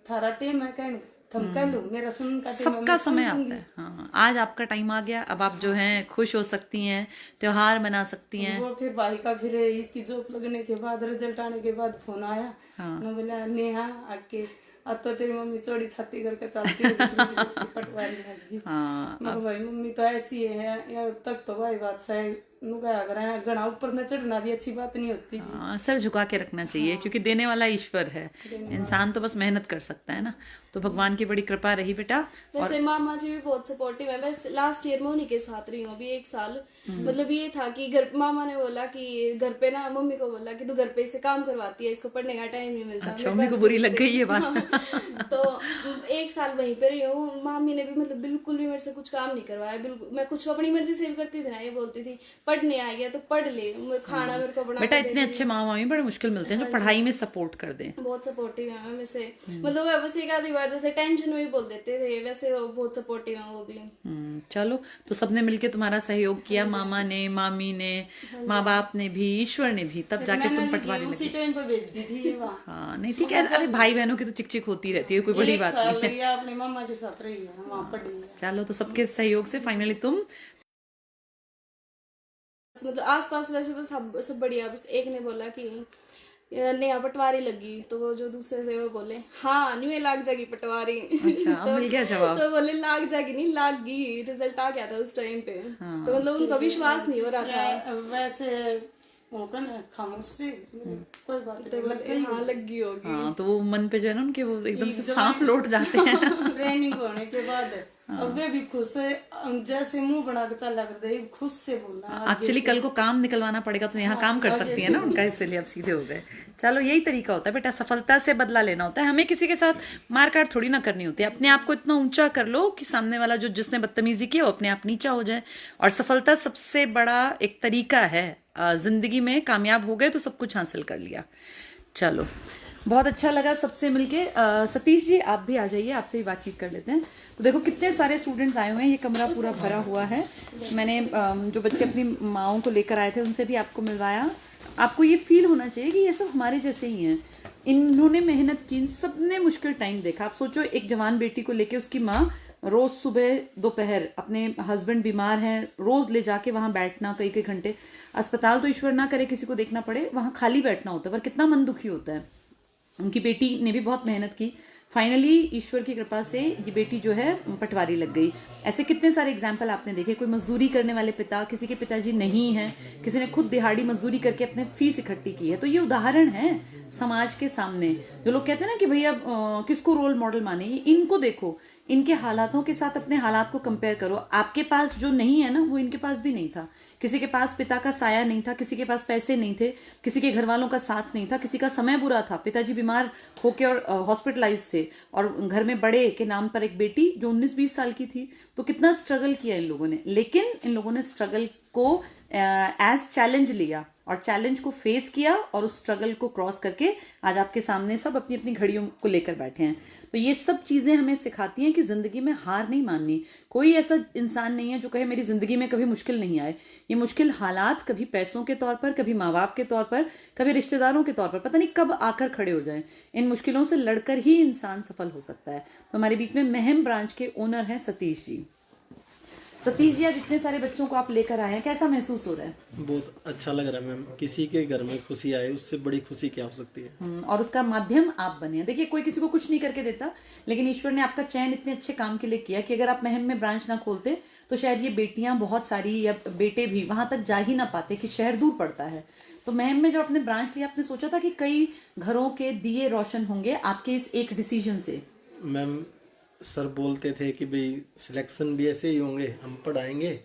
थारा टेम है कहने, तुम कह लो मेरा सुन का टेम, सबका समय आता है। हाँ, आज आपका टाइम आ गया। अब आप जो हैं खुश हो सकती हैं, त्योहार मना सकती हैं। वो फिर भाई का फिर इसकी जॉब लगने के बाद, रिजल्ट आने के बाद फोन आया। मैं बोला नेहा आके अब तो तेरी मम्मी चौड़ी छाती करके चलती है, पटवारी लगी। मगर भाई मम्मी तो ऐसी है, या तक तो भाई बात सही घना ऊपर न चढ़ना भी अच्छी बात नहीं होती जी। सर झुका के रखना चाहिए, क्योंकि देने वाला ईश्वर है, इंसान तो बस मेहनत कर सकता है ना। तो भगवान की बड़ी कृपा रही बेटा। वैसे मामा जी भी बहुत सपोर्टिव है। मैं लास्ट ईयर में उन्हीं के साथ रही हूँ अभी 1 साल। मतलब ये था कि घर मामा ने बोला कि घर पे ना, मम्मी को बोला कि तू घर पे से काम करवाती है, इसको पढ़ने का टाइम नहीं मिलता। अच्छा, मम्मी को बुरी लग गई ये बात। तो 1 साल वहीं पे रही हूँ। मामी ने भी मतलब बिल्कुल भी मेरे से कुछ काम नहीं करवाया, बिल्कुल। मैं कुछ अपनी मर्जी से भी करती थी ना, ये बोलती थी पढ़ने आ गया तो पढ़ ले, खाना मेरे को बना बेटा इतने अच्छे माँ मामी बड़े मुश्किल मिलते हैं जो पढ़ाई में सपोर्ट कर दें। बहुत सपोर्टिव है मैं से। मतलब बस एक आधी बार जैसे टेंशन में भी बोल देते थे, वैसे वो बहुत सपोर्टिव है वो भी। चलो, तो सबने मिलके तुम्हारा सहयोग किया, मामा ने, मामी ने, माँ बाप ने भी, ईश्वर ने भी, तब जाके तुम पटवारी उसी टाइम पे भेज दी थी ये वहाँ। हाँ नहीं ठीक है, अरे भाई बहनों की तो चिक चिक होती रहती है, कोई बड़ी बात नहीं है। अपने मामा के साथ रही है वहाँ पढ़ी। चलो, तो सबके सहयोग से फाइनली तुम मतलब आसपास वैसे तो सब बढ़िया। बस एक ने बोला कि नया पटवारी लगी, तो वो जो दूसरे थे वो बोले हाँ न्यू लाग जाएगी पटवारी। अच्छा, तो मिल गया जवाब। तो बोले लाग जाएगी नहीं, लाग गई, रिजल्ट आ गया था उस टाइम पे। तो मतलब उनका विश्वास नहीं हो रहा था। वैसे खामोश से कोई बात नहीं, हाँ लग गई होगी। हाँ, तो वो मन पे जो है ना उनके, वो एकदम से सांप लौट जाते हैं। ट्रेनिंग होने के बाद अब वे भी खुश है, जैसे मुंह बना के चला करते खुश से बोलना। एक्चुअली कल को काम निकलवाना पड़ेगा तो यहाँ काम कर सकती है ना उनका, इसलिए अब सीधे हो गए। चलो, यही तरीका होता है बेटा, सफलता से बदला लेना होता है। हमें किसी के साथ मारकाट थोड़ी ना करनी होती है। अपने आप को इतना ऊंचा कर लो कि सामने वाला जो जिसने बदतमीजी की वो अपने आप नीचा हो जाए। और सफलता सबसे बड़ा एक तरीका है, जिंदगी में कामयाब हो गए तो सब कुछ हासिल कर लिया। चलो, बहुत अच्छा लगा सबसे मिलके। सतीश जी आप भी आ जाइए, आपसे भी बातचीत कर लेते हैं। तो देखो कितने सारे स्टूडेंट्स आए हुए हैं, ये कमरा पूरा भरा हुआ है। मैंने जो बच्चे अपनी माओं को लेकर आए थे उनसे भी आपको मिलवाया। आपको ये फील होना चाहिए कि ये सब हमारे जैसे ही हैं, इन्होंने मेहनत की, सबने मुश्किल टाइम देखा। आप सोचो, एक जवान बेटी को लेके उसकी माँ रोज सुबह दोपहर, अपने हस्बैंड बीमार हैं, रोज ले जाके वहां बैठना कई घंटे। अस्पताल तो ईश्वर ना करे किसी को देखना पड़े, वहां खाली बैठना होता है, पर कितना मन दुखी होता है। उनकी बेटी ने भी बहुत मेहनत की, फाइनली ईश्वर की कृपा से ये बेटी जो है पटवारी लग गई। ऐसे कितने सारे एग्जाम्पल आपने देखे। कोई मजदूरी करने वाले पिता, किसी के पिताजी नहीं है, किसी ने खुद दिहाड़ी मजदूरी करके अपने फीस इकट्ठी की है। तो ये उदाहरण है समाज के सामने। जो लोग कहते हैं ना कि भैया किसको रोल मॉडल माने, इनको देखो, इनके हालातों के साथ अपने हालात को कंपेयर करो। आपके पास जो नहीं है ना, वो इनके पास भी नहीं था। किसी के पास पिता का साया नहीं था, किसी के पास पैसे नहीं थे, किसी के घर वालों का साथ नहीं था, किसी का समय बुरा था, पिताजी बीमार होके और हॉस्पिटलाइज थे, और घर में बड़े के नाम पर एक बेटी जो 19-20 साल की थी। तो कितना स्ट्रगल किया इन लोगों ने, लेकिन इन लोगों ने स्ट्रगल को एज चैलेंज लिया और चैलेंज को फेस किया, और उस स्ट्रगल को क्रॉस करके आज आपके सामने सब अपनी अपनी घड़ियों को लेकर बैठे हैं। तो ये सब चीजें हमें सिखाती हैं कि जिंदगी में हार नहीं माननी। कोई ऐसा इंसान नहीं है जो कहे मेरी जिंदगी में कभी मुश्किल नहीं आए। ये मुश्किल हालात कभी पैसों के तौर पर, कभी माँ बाप के तौर पर, कभी रिश्तेदारों के तौर पर, पता नहीं कब आकर खड़े हो जाएं। इन मुश्किलों से लड़कर ही इंसान सफल हो सकता है। तो हमारे बीच में महम ब्रांच के ओनर हैं सतीश जी। सतीश जी, आज इतने सारे बच्चों को आप लेकर आए हैं, कैसा महसूस हो रहा है? बहुत अच्छा लग रहा है मैम। किसी के घर में खुशी आए, उससे बड़ी खुशी क्या हो सकती है। और उसका माध्यम आप बने हैं। देखिए, कोई किसी को कुछ नहीं करके देता, लेकिन ईश्वर ने आपका चयन इतने अच्छे काम के लिए किया कि अगर आप महम में ब्रांच ना खोलते तो शायद ये बेटियां बहुत सारी या बेटे भी वहां तक जा ही ना पाते, कि शहर दूर पड़ता है। तो महम में जब आपने ब्रांच लिया, आपने सोचा था कि कई घरों के दिए रोशन होंगे आपके इस एक डिसीजन से? मैम, सर बोलते थे कि भाई सिलेक्शन भी ऐसे ही होंगे, हम पढ़ाएंगे,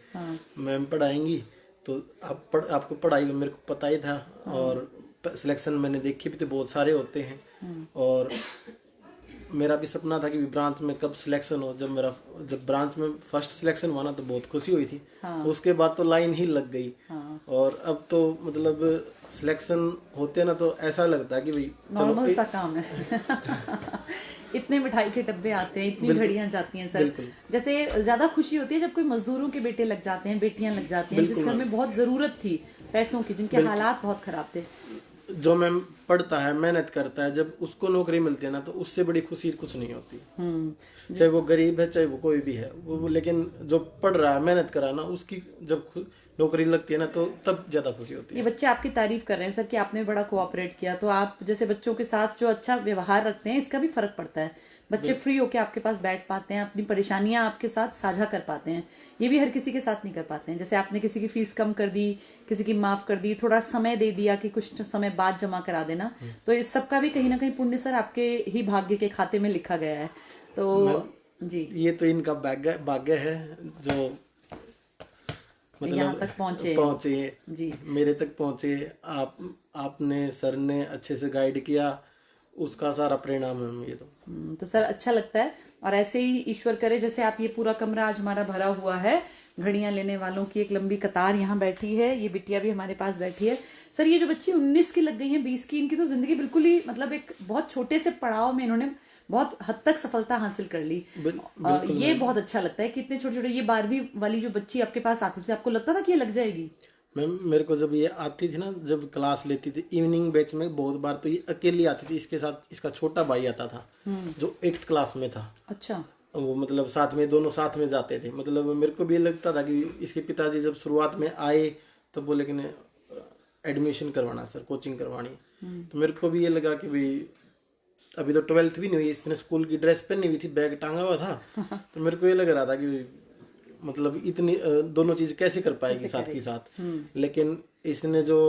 मैम पढ़ाएंगी, तो आपको पढ़ाई मेरे को पता ही था। और सिलेक्शन मैंने देखे भी थे, बहुत सारे होते हैं। और मेरा भी सपना था कि ब्रांच में कब सिलेक्शन हो। जब ब्रांच में फर्स्ट सिलेक्शन हुआ ना, तो बहुत खुशी हुई थी। उसके बाद तो लाइन ही लग गई। और अब तो मतलब सिलेक्शन होते ना, तो ऐसा लगता है कि भाई नॉर्मल सा काम है। इतने मिठाई के डब्बे आते हैं, इतनी घड़ियां जाती हैं सर। जैसे ज्यादा खुशी होती है जब कोई मजदूरों के बेटे लग जाते हैं, बेटियां लग जाती हैं, जिस घर में बहुत जरूरत थी पैसों की, जिनके हालात बहुत खराब थे। जो मैम पढ़ता है, मेहनत करता है, जब उसको नौकरी मिलती है ना, तो उससे बड़ी खुशी कुछ नहीं होती। चाहे वो गरीब है, चाहे वो कोई भी है, वो लेकिन जो पढ़ रहा है, मेहनत कर रहा है ना, उसकी जब नौकरी लगती है ना तो तब ज्यादा खुशी होती ये है। बच्चे आपकी तारीफ कर रहे हैं सर कि आपने बड़ा कोऑपरेट किया, तो आप जैसे बच्चों के साथ जो अच्छा व्यवहार रखते हैं इसका भी फर्क पड़ता है। बच्चे फ्री होके आपके पास बैठ पाते हैं, अपनी परेशानियां आपके साथ साझा कर पाते हैं। ये भी हर किसी के साथ नहीं कर पाते हैं। जैसे आपने किसी की फीस कम कर दी, किसी की माफ कर दी, थोड़ा समय दे दिया कि कुछ समय बाद जमा करा देना, तो इस सब का भी कहीं ना कहीं पुण्य सर आपके ही भाग्य के खाते में लिखा गया है। तो जी ये तो इनका भाग्य है जो यहाँ तक पहुंचे जी, मेरे तक पहुंचे। आपने सर ने अच्छे से गाइड किया, उसका सारा परिणाम है ये तो सर अच्छा लगता है। और ऐसे ही ईश्वर करे, जैसे आप ये पूरा कमरा आज हमारा भरा हुआ है, घड़ियां लेने वालों की एक लंबी कतार यहाँ बैठी है, ये बिटिया भी हमारे पास बैठी है। सर ये जो बच्ची 19 की लग गई है, 20 की, इनकी तो जिंदगी बिल्कुल ही मतलब एक बहुत छोटे से पड़ाव में इन्होंने बहुत हद तक सफलता हासिल कर ली। ये बहुत अच्छा लगता है कि इतने छोटे छोटे, ये 12वीं वाली जो बच्ची आपके पास आती थी, आपको लगता था कि ये लग जाएगी? मैम मेरे को जब ये आती थी ना, जब क्लास लेती थी इवनिंग बैच में, बहुत बार तो ये अकेली आती थी, इसके साथ इसका छोटा भाई आता था जो 8th क्लास में था। अच्छा। वो मतलब साथ में, दोनों साथ में जाते थे। मतलब मेरे को भी ये लगता था कि इसके पिताजी जब शुरुआत में आए तब बोले कि एडमिशन करवाना सर, कोचिंग करवानी। तो मेरे को भी ये लगा कि भाई अभी तो 12th भी नहीं हुई, इसने स्कूल की ड्रेस पहनी हुई थी, बैग टांगा हुआ था, तो मेरे को ये लग रहा था कि मतलब इतनी दोनों चीज कैसे कर पाएगी साथ की साथ। लेकिन इसने जो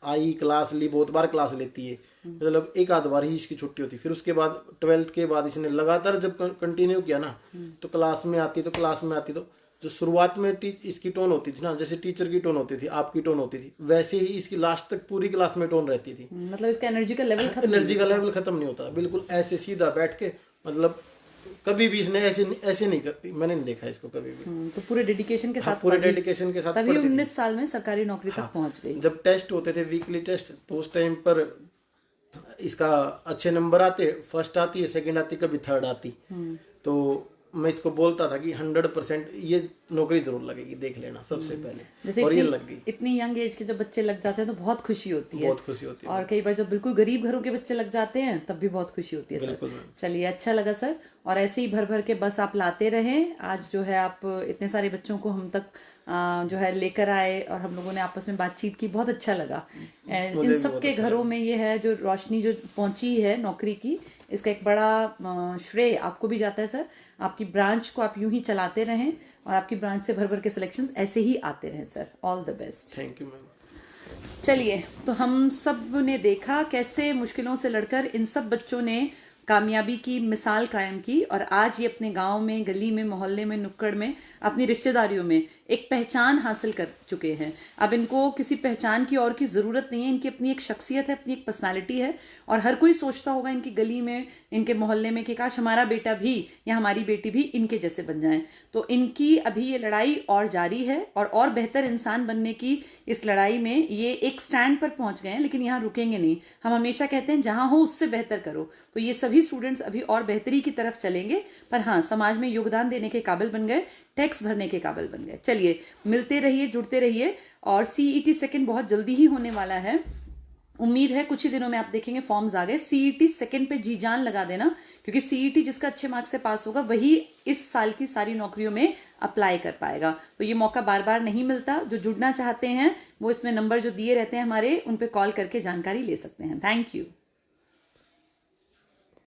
आई क्लास ली, बहुत बार क्लास लेती है, मतलब एक आध बार ही इसकी छुट्टी होती। फिर उसके बाद 12th के बाद इसने लगातार जब कंटिन्यू किया ना, तो क्लास में आती तो जो शुरुआत में इसकी टोन होती थी ना, जैसे टीचर की टोन होती थी, आपकी टोन होती थी, वैसे ही इसकी लास्ट तक पूरी क्लास में टोन रहती थी। मतलब इसका एनर्जी का लेवल खत्म नहीं होता, बिल्कुल ऐसे सीधा बैठ के, मतलब कभी भी इसने ऐसे नहीं करती, मैंने नहीं देखा इसको कभी भी। तो पूरे डेडिकेशन के साथ तभी 19 साल में सरकारी नौकरी तक पहुंच गई। जब टेस्ट होते थे, वीकली टेस्ट, तो उस टाइम पर इसका अच्छे नंबर आते, फर्स्ट आती है, सेकंड आती, कभी थर्ड आती। तो मैं इसको बोलता था कि 100% ये नौकरी जरूर लगेगी, देख लेना सबसे पहले। जैसे और ये लग गई। इतनी यंग एज के जब बच्चे लग जाते हैं तो बहुत खुशी होती है, बहुत खुशी होती है। और कई बार जब बिल्कुल गरीब घरों के बच्चे लग जाते हैं तब भी बहुत खुशी होती है सर। चलिए अच्छा लगा सर, और ऐसे ही भर भर के बस आप लाते रहें। आज जो है आप इतने सारे बच्चों को हम तक जो है लेकर आए और हम लोगों ने आपस में बातचीत की, बहुत अच्छा लगा। इन सबके घरों में ये है जो रोशनी जो पहुंची है नौकरी की, इसका एक बड़ा श्रेय आपको भी जाता है सर। आपकी ब्रांच को आप यूं ही चलाते रहें और आपकी ब्रांच से भर भर के सिलेक्शंस ऐसे ही आते रहें sir. All the best. Thank you ma'am. चलिए, तो हम सब ने देखा कैसे मुश्किलों से लड़कर इन सब बच्चों ने कामयाबी की मिसाल कायम की, और आज ये अपने गांव में, गली में, मोहल्ले में, नुक्कड़ में, अपनी रिश्तेदारियों में एक पहचान हासिल कर चुके हैं। अब इनको किसी पहचान की और की जरूरत नहीं है, इनकी अपनी एक शख्सियत है, अपनी एक पर्सनालिटी है, और हर कोई सोचता होगा इनकी गली में, इनके मोहल्ले में कि काश हमारा बेटा भी या हमारी बेटी भी इनके जैसे बन जाए। तो इनकी अभी ये लड़ाई और जारी है, और बेहतर इंसान बनने की इस लड़ाई में ये एक स्टैंड पर पहुंच गए हैं, लेकिन यहाँ रुकेंगे नहीं। हम हमेशा कहते हैं जहां हो उससे बेहतर करो, तो ये सभी स्टूडेंट्स अभी और बेहतरी की तरफ चलेंगे, पर हाँ समाज में योगदान देने के काबिल बन गए, टैक्स भरने के काबिल बन गए। चलिए, मिलते रहिए, जुड़ते रहिए, और CET सेकंड बहुत जल्दी ही होने वाला है। उम्मीद है कुछ ही दिनों में आप देखेंगे फॉर्म्स आ गए। CET सेकंड पे जी जान लगा देना, क्योंकि CET जिसका अच्छे मार्क्स से पास होगा वही इस साल की सारी नौकरियों में अप्लाई कर पाएगा। तो ये मौका बार बार नहीं मिलता। जो जुड़ना चाहते हैं वो इसमें नंबर जो दिए रहते हैं हमारे, उन पे कॉल करके जानकारी ले सकते हैं। Thank you.